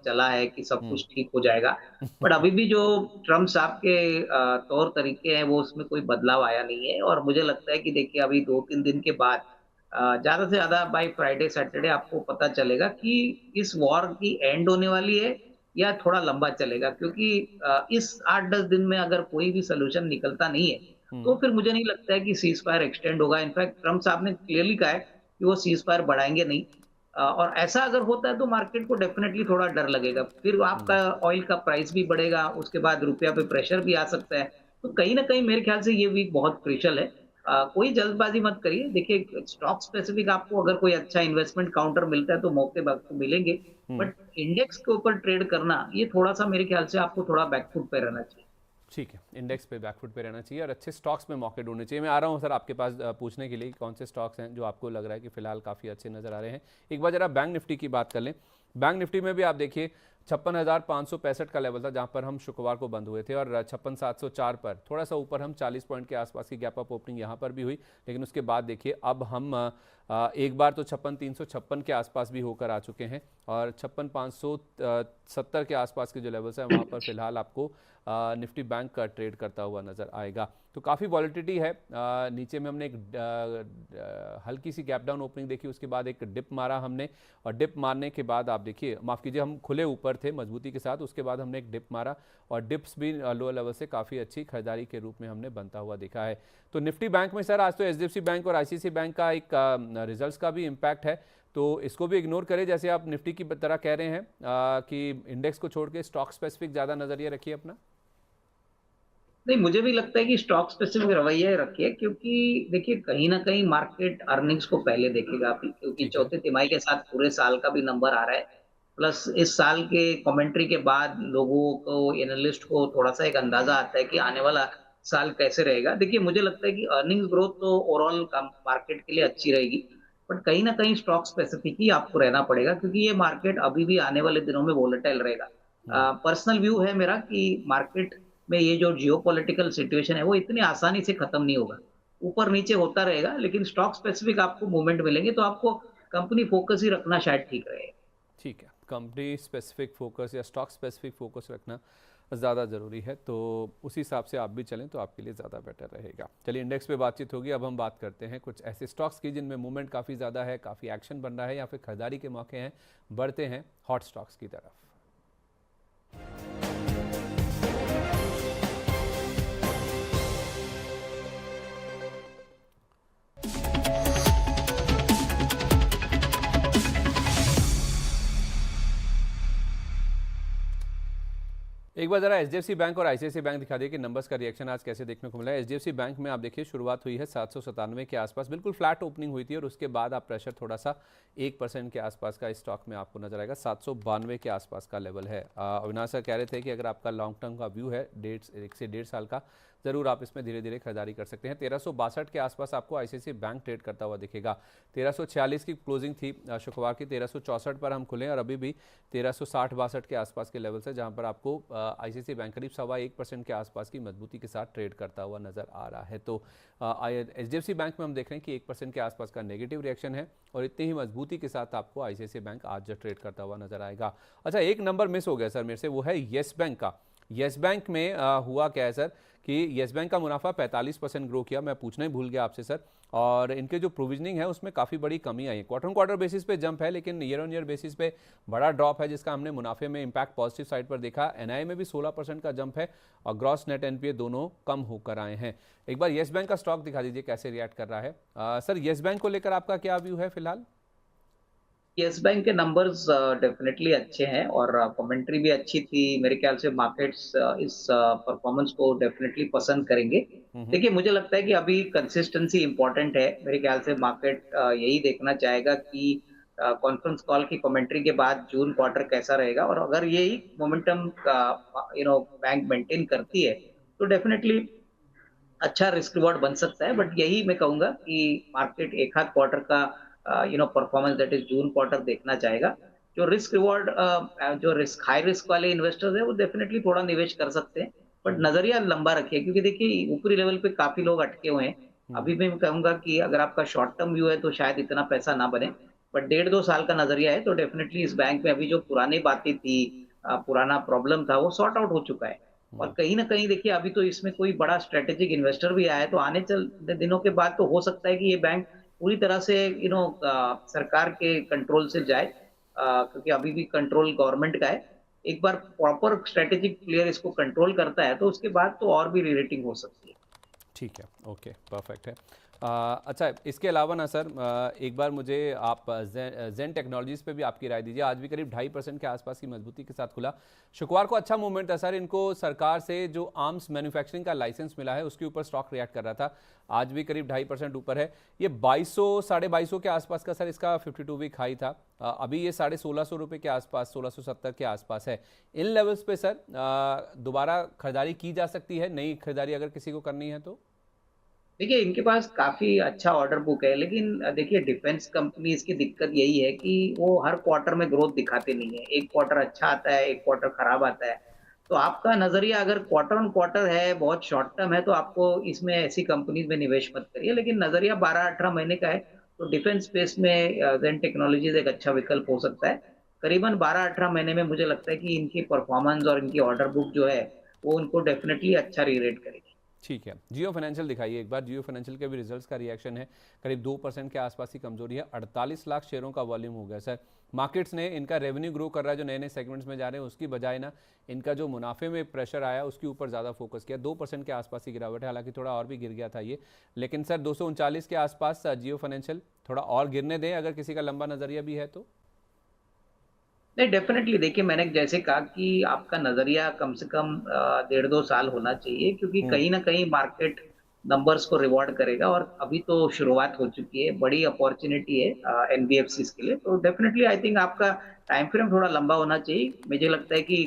चला है कि सब हम्म। कुछ ठीक हो जाएगा। बट अभी भी जो ट्रम्प साहब के तौर तरीके हैं वो उसमें कोई बदलाव आया नहीं है। और मुझे लगता है कि देखिए अभी 2-3 दिन के बाद ज्यादा से ज्यादा बाय फ्राइडे सैटरडे आपको पता चलेगा कि इस वॉर की एंड होने वाली है या थोड़ा लंबा चलेगा। क्योंकि इस 8-10 दिन में अगर कोई भी सोल्यूशन निकलता नहीं है तो हम्म। फिर मुझे नहीं लगता है कि सीज फायर एक्सटेंड होगा। इनफैक्ट ट्रम्प साहब ने क्लियरली कहा है कि वो सीज फायर बढ़ाएंगे नहीं। और ऐसा अगर होता है तो मार्केट को डेफिनेटली थोड़ा डर लगेगा, फिर आपका ऑयल का प्राइस भी बढ़ेगा, उसके बाद रुपया पे प्रेशर भी आ सकता है। तो कहीं ना कहीं मेरे ख्याल से ये वीक बहुत क्रिटिकल है। कोई जल्दबाजी मत करिए। देखिए स्टॉक स्पेसिफिक आपको अगर कोई अच्छा इन्वेस्टमेंट काउंटर मिलता है तो मौके आपको मिलेंगे। हम्म। बट इंडेक्स के ऊपर ट्रेड करना ये थोड़ा सा मेरे ख्याल से आपको थोड़ा बैकफुट पे रहना चाहिए। ठीक है, इंडेक्स पे बैकफुट पे रहना चाहिए और अच्छे स्टॉक्स में मौके ढूंढने चाहिए। मैं आ रहा हूँ सर आपके पास पूछने के लिए कि कौन से स्टॉक्स हैं जो आपको लग रहा है कि फिलहाल काफ़ी अच्छे नज़र आ रहे हैं। एक बार जरा बैंक निफ्टी की बात कर लें। बैंक निफ्टी में भी आप देखिए 56,565 का लेवल था जहां पर हम शुक्रवार को बंद हुए थे, और 56,704 पर थोड़ा सा ऊपर हम 40 पॉइंट के आसपास की गैप अप ओपनिंग यहां पर भी हुई। लेकिन उसके बाद देखिए अब हम एक बार तो 56,356 के आसपास भी होकर आ चुके हैं, और 56,570 के आसपास के जो लेवल्स हैं वहां पर फिलहाल आपको निफ्टी बैंक का ट्रेड करता हुआ नज़र आएगा। तो काफ़ी वॉलिटिलिटी है। नीचे में हमने एक हल्की सी गैप डाउन ओपनिंग देखी, उसके बाद एक डिप मारा हमने, और डिप मारने के बाद आप देखिए, माफ़ कीजिए, हम खुले ऊपर थे मजबूती के साथ, उसके बाद हमने एक डिप मारा और डिप्स भी लो लेवल से काफ़ी अच्छी खरीदारी के रूप में हमने बनता हुआ देखा है। तो निफ्टी बैंक में सर आज तो एचडीएफसी बैंक और आईसीआईसी बैंक का एक रिजल्ट्स का भी इम्पैक्ट है, तो इसको भी इग्नोर करें जैसे आप निफ्टी की तरह कह रहे हैं कि इंडेक्स को छोड़ के स्टॉक स्पेसिफिक ज़्यादा नज़रिया रखिए अपना। नहीं, मुझे भी लगता है कि स्टॉक स्पेसिफिक रवैया रखिए, क्योंकि देखिए कहीं ना कहीं मार्केट अर्निंग्स को पहले देखेगा अभी, क्योंकि ठीक है। चौथे तिमाही के साथ पूरे साल का भी नंबर आ रहा है। प्लस इस साल के कमेंट्री के बाद लोगों को, एनालिस्ट को थोड़ा सा एक अंदाजा आता है कि आने वाला साल कैसे रहेगा। देखिए मुझे लगता है कि अर्निंग्स ग्रोथ तो ओवरऑल मार्केट के लिए अच्छी रहेगी, बट कहीं ना कहीं स्टॉक स्पेसिफिक ही आपको रहना पड़ेगा, क्योंकि ये मार्केट अभी भी आने वाले दिनों में वोलेटाइल रहेगा। हम्म। पर्सनल व्यू है मेरा कि मार्केट में ये जो जियोपॉलिटिकल सिचुएशन है वो इतनी आसानी से खत्म नहीं होगा, ऊपर नीचे होता रहेगा, लेकिन स्टॉक स्पेसिफिक आपको मूवमेंट मिलेंगे, तो आपको कंपनी फोकस ही रखना शायद ठीक रहेगा। ठीक है, कंपनी स्पेसिफिक फोकस या स्टॉक स्पेसिफिक फोकस रखना ज़्यादा ज़रूरी है, तो उसी हिसाब से आप भी चलें तो आपके लिए ज़्यादा बेटर रहेगा। चलिए, इंडेक्स पे बातचीत होगी, अब हम बात करते हैं कुछ ऐसे स्टॉक्स की जिनमें मूवमेंट काफ़ी ज़्यादा है, काफ़ी एक्शन बन रहा है या फिर खरीदारी के मौके हैं। बढ़ते हैं हॉट स्टॉक्स की तरफ। एक बार जरा एचडीएफसी बैंक और आईसीआईसीआई बैंक दिखा दिए कि नंबर्स का रिएक्शन आज कैसे देखने को मिला है। एचडीएफसी बैंक में आप देखिए शुरुआत हुई है 797 के आसपास, बिल्कुल फ्लैट ओपनिंग हुई थी, और उसके बाद आप प्रेशर थोड़ा सा 1% के आसपास का इस स्टॉक में आपको नजर आएगा। 792 के आसपास का लेवल है। अविनाश सर कह रहे थे कि अगर आपका लॉन्ग टर्म का व्यू है 1 से 1.5 साल का, जरूर आप इसमें धीरे धीरे खरीदारी कर सकते हैं। 1362 के आसपास आपको आईसीआईसीआई बैंक ट्रेड करता हुआ दिखेगा। 1346 की क्लोजिंग थी शुक्रवार की, 1364 पर हम खुले, और अभी भी 1360-62 के आसपास के लेवल से, जहां पर आपको आईसीआईसीआई बैंक करीब 1.25% के आसपास की मजबूती के साथ ट्रेड करता हुआ नजर आ रहा है। तो एचडीएफसी बैंक में हम देख रहे हैं कि 1% के आसपास का नेगेटिव रिएक्शन है, और इतनी ही मजबूती के साथ आपको आईसीआईसीआई बैंक आज जो ट्रेड करता हुआ नजर आएगा। अच्छा, एक नंबर मिस हो गया सर मेरे से, वो है येस बैंक का। येस बैंक में हुआ क्या है सर कि येस बैंक का मुनाफा 45% ग्रो किया, मैं पूछना ही भूल गया आपसे सर, और इनके जो प्रोविजनिंग है उसमें काफ़ी बड़ी कमी आई है। क्वार्टर ऑन क्वार्टर बेसिस पे जंप है, लेकिन ईयर ऑन ईयर बेसिस पे बड़ा ड्रॉप है, जिसका हमने मुनाफे में इंपैक्ट पॉजिटिव साइड पर देखा। एनआई में भी 16% का जंप है, और ग्रॉस नेट एनपीए दोनों कम होकर आए हैं। एक बार येस बैंक का स्टॉक दिखा दीजिए कैसे रिएक्ट कर रहा है। सर, येस बैंक को लेकर आपका क्या व्यू है फिलहाल? यस बैंक के नंबर्स डेफिनेटली अच्छे हैं, और कमेंट्री भी अच्छी थी। मेरे ख्याल से मार्केट्स इस परफॉर्मेंस को डेफिनेटली पसंद करेंगे। हम्म। देखिए मुझे लगता है कि अभी कंसिस्टेंसी इंपॉर्टेंट है। मेरे ख्याल से मार्केट यही देखना चाहेगा कि कॉन्फ्रेंस कॉल की कमेंट्री के बाद जून क्वार्टर कैसा रहेगा, और अगर यही मोमेंटम बैंक मेंटेन करती है तो डेफिनेटली अच्छा रिस्क रिवॉर्ड बन सकता है। बट यही मैं कहूंगा कि मार्केट एक आध क्वार्टर का performance, that is June quarter, देखना चाहेगा। जो रिस्क रिवॉर्ड, जो रिस्क हाई रिस्क वाले इन्वेस्टर्स है वो डेफिनेटली थोड़ा निवेश कर सकते हैं, बट हम्म। नजरिया लंबा रखिए, क्योंकि देखिए ऊपरी लेवल पे काफी लोग अटके हुए हैं। हम्म। अभी मैं कहूंगा कि अगर आपका शॉर्ट टर्म व्यू है तो शायद इतना पैसा ना बने, बट 1.5-2 साल का नजरिया है तो डेफिनेटली इस बैंक में अभी जो पुरानी बातें थी, पुराना प्रॉब्लम था, वो सॉर्ट आउट हो चुका है। और हम्म। कहीं न कहीं देखिए अभी तो इसमें कोई बड़ा स्ट्रैटेजिक इन्वेस्टर भी आया है, तो आने चल दिनों के बाद तो हो सकता है कि ये बैंक पूरी तरह से सरकार के कंट्रोल से जाए, क्योंकि अभी भी कंट्रोल गवर्नमेंट का है। एक बार प्रॉपर स्ट्रैटेजिक प्लेयर इसको कंट्रोल करता है तो उसके बाद तो और भी री-रेटिंग हो सकती है। ठीक है, ओके, परफेक्ट है। अच्छा, इसके अलावा ना सर, एक बार मुझे आप जेन टेक्नोलॉजीज पे भी आपकी राय दीजिए। आज भी करीब 2.5% के आसपास की मजबूती के साथ खुला। शुक्रवार को अच्छा मूवमेंट था सर, इनको सरकार से जो आर्म्स मैन्युफैक्चरिंग का लाइसेंस मिला है उसके ऊपर स्टॉक रिएक्ट कर रहा था। आज भी करीब 2.5% ऊपर है। ये 2200 2250 के आसपास का सर इसका 52 वीक हाई था। अभी ये 1650 रुपये के आसपास, 1670 के आसपास है। इन लेवल्स पे सर दोबारा खरीदारी की जा सकती है, नई खरीदारी अगर किसी को करनी है तो? देखिए इनके पास काफी अच्छा ऑर्डर बुक है, लेकिन देखिए डिफेंस कंपनीज की दिक्कत यही है कि वो हर क्वार्टर में ग्रोथ दिखाते नहीं है। एक क्वार्टर अच्छा आता है, एक क्वार्टर खराब आता है। तो आपका नजरिया अगर क्वार्टर ऑन क्वार्टर है, बहुत शॉर्ट टर्म है, तो आपको इसमें ऐसी कंपनीज में निवेश मत करिए। लेकिन नजरिया 12-18 महीने का है, तो डिफेंस स्पेस में जेन टेक्नोलॉजीज एक अच्छा विकल्प हो सकता है। करीबन 12-18 महीने में मुझे लगता है कि इनकी परफॉर्मेंस और इनकी ऑर्डर बुक जो है वो उनको डेफिनेटली अच्छा रीरेट करेगी। ठीक है, जियो फाइनेंशियल दिखाइए एक बार। जियो फाइनेंशियल के भी रिजल्ट्स का रिएक्शन है, करीब 2% के आसपास की कमजोरी है। 48 लाख शेयरों का वॉल्यूम हो गया सर। मार्केट्स ने इनका रेवेन्यू ग्रो कर रहा है, जो नए नए सेगमेंट्स में जा रहे हैं, उसकी बजाय ना इनका जो मुनाफे में प्रेशर आया उसके ऊपर ज़्यादा फोकस किया। 2% के आसपास की गिरावट है, हालांकि थोड़ा और भी गिर गया था ये। लेकिन सर 239 के आसपास जियो फाइनेंशियल थोड़ा और गिरने दें अगर किसी का लंबा नज़रिया भी है तो? नहीं, डेफिनेटली देखिए मैंने जैसे कहा कि आपका नजरिया कम से कम 1.5-2 साल होना चाहिए, क्योंकि हम्म। कहीं ना कहीं मार्केट नंबर्स को रिवॉर्ड करेगा और अभी तो शुरुआत हो चुकी है, बड़ी अपॉर्चुनिटी है एनबीएफसी के लिए। तो डेफिनेटली आई थिंक आपका टाइम फ्रेम थोड़ा लंबा होना चाहिए। मुझे लगता है कि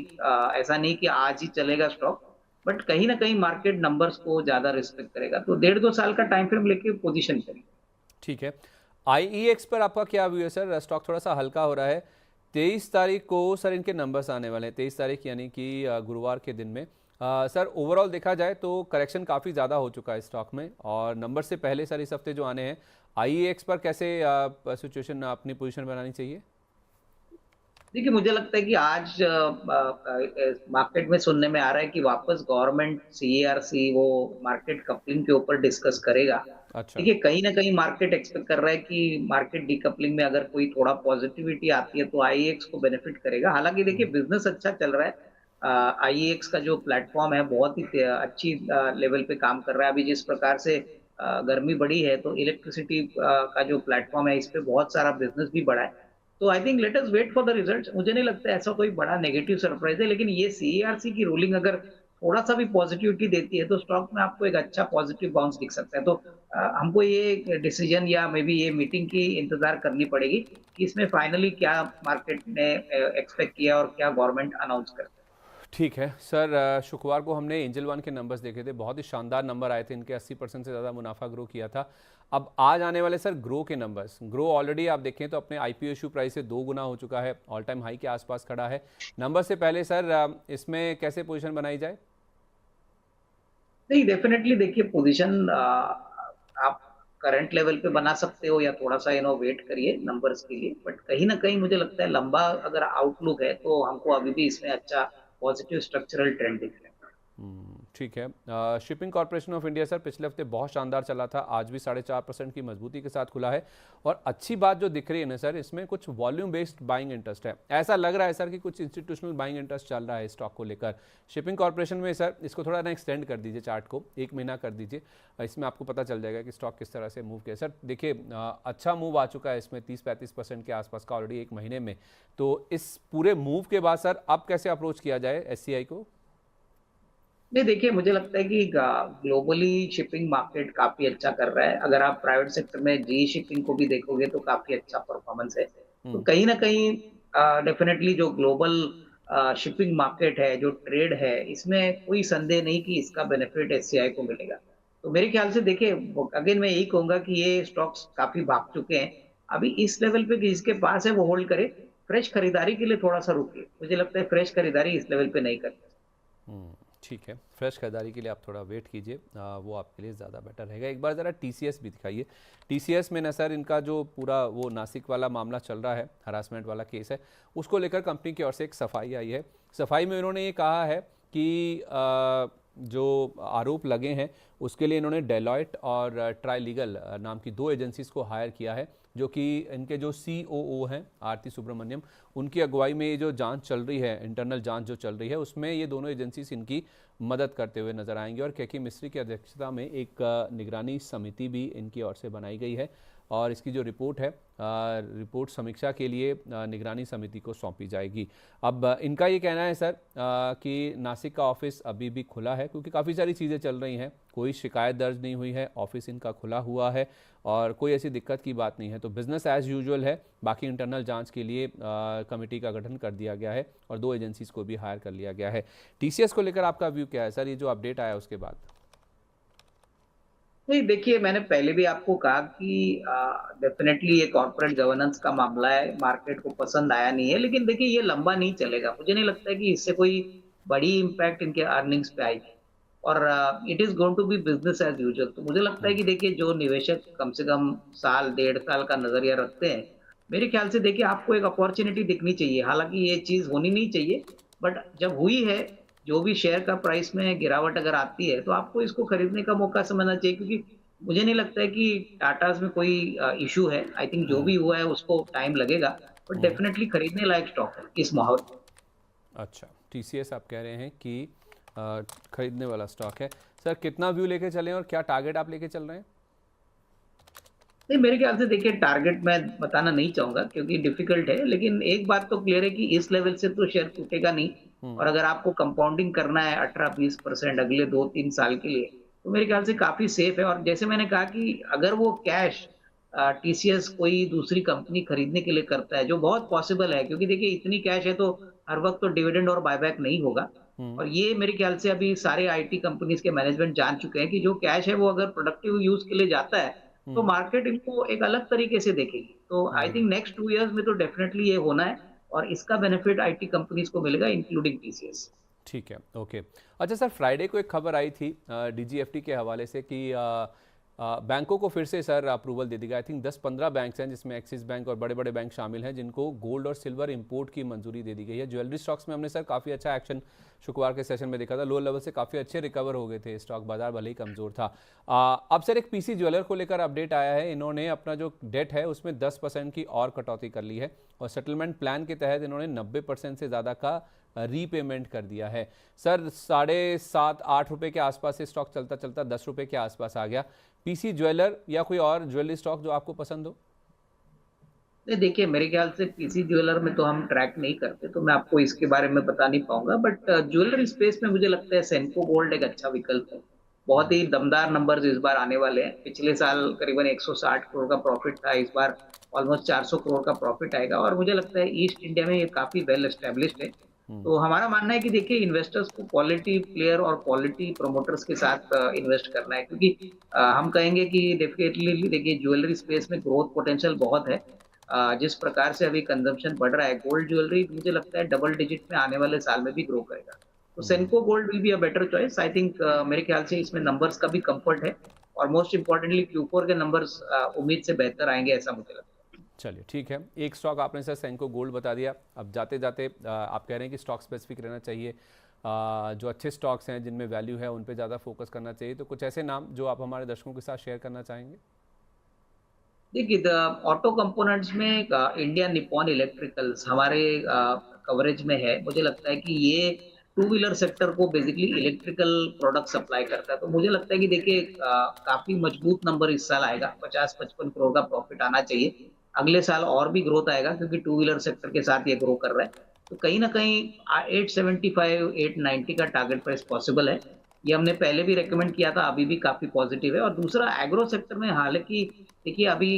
ऐसा नहीं कि आज ही चलेगा स्टॉक, बट कहीं ना कहीं मार्केट नंबर्स को ज्यादा रिस्पेक्ट करेगा। तो 1.5-2 साल का टाइम फ्रेम लेके पोजीशन करिए। ठीक है, आईईएक्स पर आपका क्या व्यू है सर? स्टॉक थोड़ा सा हल्का हो रहा है। 23 तारीख को सर इनके नंबर्स आने वाले हैं, 23 तारीख यानी कि गुरुवार के दिन में। सर ओवरऑल देखा जाए तो करेक्शन काफ़ी ज़्यादा हो चुका है स्टॉक में, और नंबर से पहले सर इस हफ्ते जो आने हैं, आईईएक्स पर कैसे सिचुएशन अपनी पोजीशन बनानी चाहिए? देखिए मुझे लगता है कि आज मार्केट में सुनने में आ रहा है कि वापस गवर्नमेंट सीईआरसी वो मार्केट कपलिंग के ऊपर डिस्कस करेगा। अच्छा। देखिए कहीं ना कहीं मार्केट एक्सपेक्ट कर रहा है कि मार्केट डीकपलिंग में अगर कोई थोड़ा पॉजिटिविटी आती है तो आईईएक्स को बेनिफिट करेगा। हालांकि देखिए बिजनेस अच्छा चल रहा है, आईईएक्स का जो प्लेटफॉर्म है बहुत ही अच्छी लेवल पे काम कर रहा है। अभी जिस प्रकार से गर्मी बढ़ी है, तो इलेक्ट्रिसिटी का जो प्लेटफॉर्म है इस पे बहुत सारा बिजनेस भी बढ़ा है। तो I think let us wait for the results. मुझे नहीं लगता ऐसा कोई बड़ा नेगेटिव सरप्राइज है, लेकिन ये सीईआरसी की रूलिंग अगर थोड़ा सा भी पॉजिटिविटी देती है तो स्टॉक में आपको एक अच्छा पॉजिटिव बाउंस दिख सकता है। तो हमको ये डिसीजन या मे बी ये मीटिंग की इंतजार करनी पड़ेगी कि इसमें फाइनली क्या मार्केट ने एक्सपेक्ट किया और क्या गवर्नमेंट अनाउंस करता है। ठीक है सर, शुक्रवार को हमने एंजल वन के नंबर्स देखे थे, बहुत ही शानदार नंबर आए थे इनके। 80% से ज़्यादा मुनाफा ग्रो किया था। अब आज आने वाले सर ग्रो के नंबर्स, ग्रो ऑलरेडी आप देखें तो अपने आईपीओ इशू प्राइस से 2 गुना हो चुका है, ऑल टाइम हाई के आसपास खड़ा है। नंबर से पहले सर इसमें कैसे पोजीशन बनाई जाए? नहीं, डेफिनेटली देखिए पोजीशन आप करंट लेवल पे बना सकते हो या थोड़ा सा वेट करिए नंबर्स के लिए। बट कहीं ना कहीं मुझे लगता है लंबा अगर आउटलुक है तो हमको अभी भी इसमें अच्छा पॉजिटिव स्ट्रक्चरल ट्रेंड दिख रहा है। ठीक है। Shipping corporation of India sir पिछले हफ्ते बहुत शानदार चला था, आज भी 4.5% की मजबूती के साथ खुला है। और अच्छी बात जो दिख रही है ना सर, इसमें कुछ वॉल्यूम बेस्ड बाइंग इंटरेस्ट है। ऐसा लग रहा है सर कि कुछ इंस्टीट्यूशनल बाइंग इंटरेस्ट चल रहा है स्टॉक को लेकर। शिपिंग कॉर्पोरेशन में सर इसको थोड़ा ना एक्सटेंड कर दीजिए, चार्ट को 1 महीना कर दीजिए, इसमें आपको पता चल जाएगा कि स्टॉक किस तरह से मूव किया। सर देखिए अच्छा मूव आ चुका है इसमें, 30-35% के आसपास का ऑलरेडी 1 महीने में। तो इस पूरे मूव के बाद सर अब कैसे अप्रोच किया जाए एससीआई को? नहीं, देखिए मुझे लगता है कि ग्लोबली शिपिंग मार्केट काफी अच्छा कर रहा है। अगर आप प्राइवेट सेक्टर में जी शिपिंग को भी देखोगे तो काफी अच्छा परफॉर्मेंस है। तो हम्म। कहीं ना कहीं डेफिनेटली जो ग्लोबल शिपिंग मार्केट है, जो ट्रेड है, इसमें कोई संदेह नहीं कि इसका बेनिफिट एससीआई को मिलेगा। तो मेरे ख्याल से देखिए अगेन मैं यही कहूंगा कि ये स्टॉक्स काफी भाग चुके हैं। अभी इस लेवल पे जिसके पास है वो होल्ड करे। फ्रेश खरीदारी के लिए थोड़ा सा रुकिए, मुझे लगता है फ्रेश खरीदारी इस लेवल पे नहीं करनी। ठीक है, फ्रेश खरीदारी के लिए आप थोड़ा वेट कीजिए, वो आपके लिए ज़्यादा बेटर रहेगा। एक बार ज़रा टीसीएस भी दिखाइए। टीसीएस में न सर इनका जो पूरा वो नासिक वाला मामला चल रहा है, हरासमेंट वाला केस है, उसको लेकर कंपनी की ओर से एक सफाई आई है। सफाई में उन्होंने ये कहा है कि जो आरोप लगे हैं उसके लिए इन्होंने डेलॉयट और ट्राईलीगल नाम की 2 एजेंसीज को हायर किया है, जो कि इनके जो COO हैं आरती सुब्रमण्यम, उनकी अगुवाई में ये जो जांच चल रही है, इंटरनल जांच जो चल रही है, उसमें ये दोनों एजेंसीज इनकी मदद करते हुए नजर आएंगे। और केके मिस्त्री की अध्यक्षता में एक निगरानी समिति भी इनकी ओर से बनाई गई है और इसकी जो रिपोर्ट है, रिपोर्ट समीक्षा के लिए निगरानी समिति को सौंपी जाएगी। अब इनका ये कहना है सर कि नासिक का ऑफिस अभी भी खुला है, क्योंकि काफ़ी सारी चीज़ें चल रही हैं, कोई शिकायत दर्ज नहीं हुई है, ऑफिस इनका खुला हुआ है और कोई ऐसी दिक्कत की बात नहीं है, तो बिज़नेस एज़ यूजुअल है। बाकी इंटरनल जांच के लिए कमेटी का गठन कर दिया गया है और 2 एजेंसीज को भी हायर कर लिया गया है। TCS को लेकर आपका व्यू क्या है सर, ये जो अपडेट आया उसके बाद? नहीं, देखिए, मैंने पहले भी आपको कहा कि डेफिनेटली ये कॉर्पोरेट गवर्नेंस का मामला है, मार्केट को पसंद आया नहीं है, लेकिन देखिए ये लंबा नहीं चलेगा। मुझे नहीं लगता है कि इससे कोई बड़ी इम्पैक्ट इनके अर्निंग्स पे आएगी और it is going to be business as usual. तो मुझे लगता है कि देखिए जो निवेशक कम से कम साल 1.5 साल का नजरिया रखते हैं, मेरे ख्याल से देखिए आपको एक अपॉर्चुनिटी दिखनी चाहिए। हालांकि ये चीज होनी नहीं चाहिए, बट जब हुई है, जो भी शेयर का प्राइस में गिरावट अगर आती है तो आपको इसको खरीदने का मौका समझना चाहिए, क्योंकि मुझे नहीं लगता है कि टाटास में कोई इशू है। आई थिंक जो हम्म। भी हुआ है उसको टाइम लगेगा, बट हम्म। डेफिनेटली खरीदने लायक स्टॉक है इस माहौल में। अच्छा, TCS आप कह रहे हैं कि खरीदने वाला स्टॉक है। सर कितना व्यू लेके चलें और क्या टारगेट आप लेके चल रहे हैं? नहीं, मेरे ख्याल से देखिए टारगेट मैं बताना नहीं चाहूंगा क्योंकि डिफिकल्ट है, लेकिन एक बात तो क्लियर है कि इस लेवल से तो शेयर टूटेगा नहीं। हम्म। और अगर आपको कंपाउंडिंग करना है 18-20% अगले 2-3 साल के लिए, तो मेरे ख्याल से काफी सेफ है। और जैसे मैंने कहा कि अगर वो कैश TCS कोई दूसरी कंपनी खरीदने के लिए करता है, जो बहुत पॉसिबल है, क्योंकि देखिए इतनी कैश है तो हर वक्त तो डिविडेंड और बायबैक नहीं होगा। हम्म। और ये मेरे ख्याल से अभी सारे IT कंपनीज के मैनेजमेंट जान चुके हैं कि जो कैश है वो अगर प्रोडक्टिव यूज के लिए जाता है तो हम्म। मार्केट इनको एक अलग तरीके से देखेगी। तो आई हम्म। थिंक नेक्स्ट 2 इयर्स में तो डेफिनेटली ये होना है और इसका बेनिफिट IT कंपनीज को मिलेगा, इंक्लूडिंग TCS। ठीक है, ओके। अच्छा सर, फ्राइडे को एक खबर आई थी DGFT के हवाले से कि बैंकों को फिर से सर अप्रूवल दे दी गई। आई थिंक 10-15 बैंक्स हैं जिसमें एक्सिस बैंक और बड़े बड़े बैंक शामिल हैं, जिनको गोल्ड और सिल्वर इंपोर्ट की मंजूरी दे दी गई है। ज्वेलरी स्टॉक्स में हमने सर काफ़ी अच्छा एक्शन शुक्रवार के सेशन में देखा था, लो लेवल से काफ़ी अच्छे रिकवर हो गए थे स्टॉक, बाजार भले ही कमज़ोर था। अब सर एक PC ज्वेलर को लेकर अपडेट आया है, इन्होंने अपना जो डेट है उसमें 10% की और कटौती कर ली है और सेटलमेंट प्लान के तहत इन्होंने 90% से ज़्यादा का रीपेमेंट कर दिया है। सर 7.5-8 रुपये के आसपास से स्टॉक चलता चलता 10 रुपये के आसपास आ गया। PC ज्वेलर या कोई और ज्वेलरी स्टॉक जो आपको पसंद हो? नहीं, देखिए, मेरे ख्याल से PC ज्वेलर में तो हम ट्रैक नहीं करते, तो मैं आपको इसके बारे में बता नहीं पाऊंगा, बट ज्वेलरी स्पेस में मुझे लगता है सेंको गोल्ड एक अच्छा विकल्प है। बहुत ही दमदार नंबर्स इस बार आने वाले हैं। पिछले साल करीबन 160 करोड़ का प्रॉफिट था, इस बार ऑलमोस्ट 400 करोड़ का प्रॉफिट आएगा और मुझे लगता है ईस्ट इंडिया में ये काफी वेल एस्टेब्लिश्ड है। हम्म। तो हमारा मानना है कि देखिए इन्वेस्टर्स को क्वालिटी प्लेयर और क्वालिटी प्रोमोटर्स के साथ इन्वेस्ट करना है, क्योंकि हम कहेंगे कि डेफिनेटली देखिए ज्वेलरी स्पेस में ग्रोथ पोटेंशियल बहुत है। जिस प्रकार से अभी कंजम्पशन बढ़ रहा है, गोल्ड ज्वेलरी मुझे लगता है डबल डिजिट में आने वाले साल में भी ग्रो करेगा। तो हम्म। Senco Gold will be a better choice I think. मेरे ख्याल से इसमें नंबर्स का भी कंफर्ट है और मोस्ट इंपॉर्टेंटली Q4 के नंबर्स उम्मीद से बेहतर आएंगे, ऐसा मुझे लगता है। चलिए ठीक है, एक स्टॉक आपने सर सेंको गोल्ड बता दिया। अब जाते जाते आप कह रहे हैं कि स्टॉक स्पेसिफिक रहना चाहिए, जो अच्छे स्टॉक्स हैं जिनमें वैल्यू है उन पे ज़्यादा फोकस करना चाहिए, तो कुछ ऐसे नाम जो आप हमारे दर्शकों के साथ शेयर करना चाहेंगे? देखिए, द ऑटो कंपोनेंट्स में इंडिया निप्पॉन इलेक्ट्रिकल्स हमारे कवरेज में है। मुझे लगता है कि ये टू व्हीलर सेक्टर को बेसिकली इलेक्ट्रिकल प्रोडक्ट सप्लाई करता है। तो मुझे लगता है कि देखिए काफी मजबूत नंबर इस साल आएगा, 50-55 करोड़ का प्रॉफिट आना चाहिए। अगले साल और भी ग्रोथ आएगा क्योंकि टू व्हीलर सेक्टर के साथ ये ग्रो कर रहा है। तो कहीं ना कहीं 875-890 का टारगेट प्राइस पॉसिबल है। ये हमने पहले भी रेकमेंड किया था, अभी भी काफी पॉजिटिव है। और दूसरा एग्रो सेक्टर में, हालांकि देखिए अभी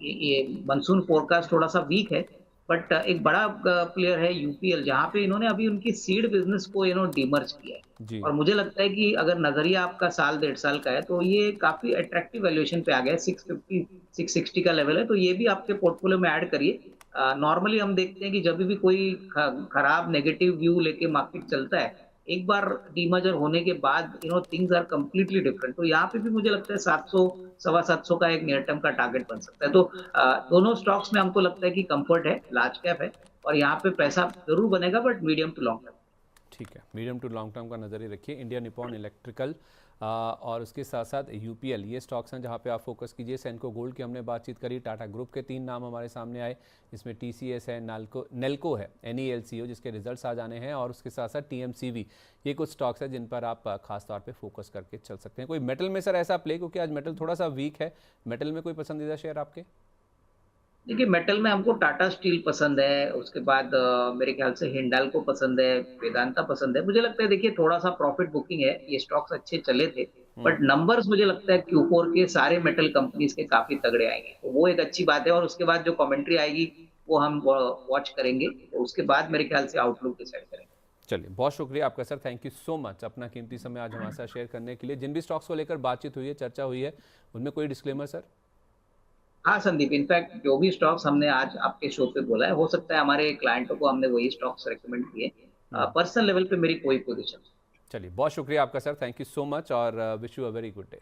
ये मानसून फोरकास्ट थोड़ा सा वीक है, बट एक बड़ा प्लेयर है UPL, जहाँ पे इन्होंने अभी उनकी सीड बिजनेस को डीमर्ज किया है। जी। और मुझे लगता है कि अगर नजरिया आपका साल 1.5 साल का है तो ये काफी अट्रैक्टिव वैल्यूएशन पे आ गया है। 650-660 का लेवल है, तो ये भी आपके पोर्टफोलियो में ऐड करिए। नॉर्मली हम देखते हैं कि जब भी कोई खराब नेगेटिव व्यू लेके मार्केट चलता है, एक बार डीमर्जर होने के बाद थिंग्स आर कंप्लीटली डिफरेंट। तो यहाँ पे भी मुझे लगता है 700, 725 का एक नियर टर्म का टारगेट बन सकता है। तो दोनों स्टॉक्स में हमको लगता है कि कंफर्ट है, लार्ज कैप है और यहाँ पे पैसा जरूर बनेगा, but medium to long term. ठीक है, मीडियम टू लॉन्ग टर्म का नज़र ही रखिए। इंडिया निपॉन इलेक्ट्रिकल और उसके साथ साथ यूपीएल, ये स्टॉक्स हैं जहां पे आप फोकस कीजिए। सेंको गोल्ड की हमने बातचीत करी, टाटा ग्रुप के 3 नाम हमारे सामने आए, इसमें टीसीएस है, नेल्को है, NELCO जिसके रिजल्ट्स आ जाने हैं, और उसके साथ साथ TMCV, ये कुछ स्टॉक्स हैं जिन पर आप खास तौर पे फोकस करके चल सकते हैं। कोई मेटल में सर ऐसा प्ले, क्योंकि आज मेटल थोड़ा सा वीक है, मेटल में कोई पसंदीदा शेयर आपके? देखिए मेटल में हमको टाटा स्टील पसंद है, उसके बाद मेरे ख्याल से हिंडाल्को पसंद है, वेदांता पसंद है। मुझे लगता है देखिए थोड़ा-सा प्रॉफिट बुकिंग है, ये स्टॉक्स अच्छे चले थे, बट नंबर्स मुझे लगता है Q4 के सारे मेटल कंपनीज़ के काफ़ी तगड़े आएँगे। तो वो एक अच्छी बात है, और उसके बाद जो कमेंट्री आएगी वो हम वॉच करेंगे, तो उसके बाद मेरे ख्याल से आउटलुक डिसाइड करेंगे। चलिए, बहुत शुक्रिया आपका sir, thank you so much अपना कीमती समय आज हमारे साथ शेयर करने के लिए। जिन भी स्टॉक्स को लेकर बातचीत हुई है, चर्चा हुई है, उनमें कोई डिस्क्लेमर सर? हाँ, संदीप, इनफैक्ट जो भी स्टॉक्स हमने आज आपके शो पे बोला है, हो सकता है हमारे क्लाइंटों को हमने वही स्टॉक्स रिकमेंड किए। पर्सनल लेवल पे मेरी कोई पोज़ीशन नहीं। चलिए, बहुत शुक्रिया आपका sir, thank you so much, और wish you a very good day.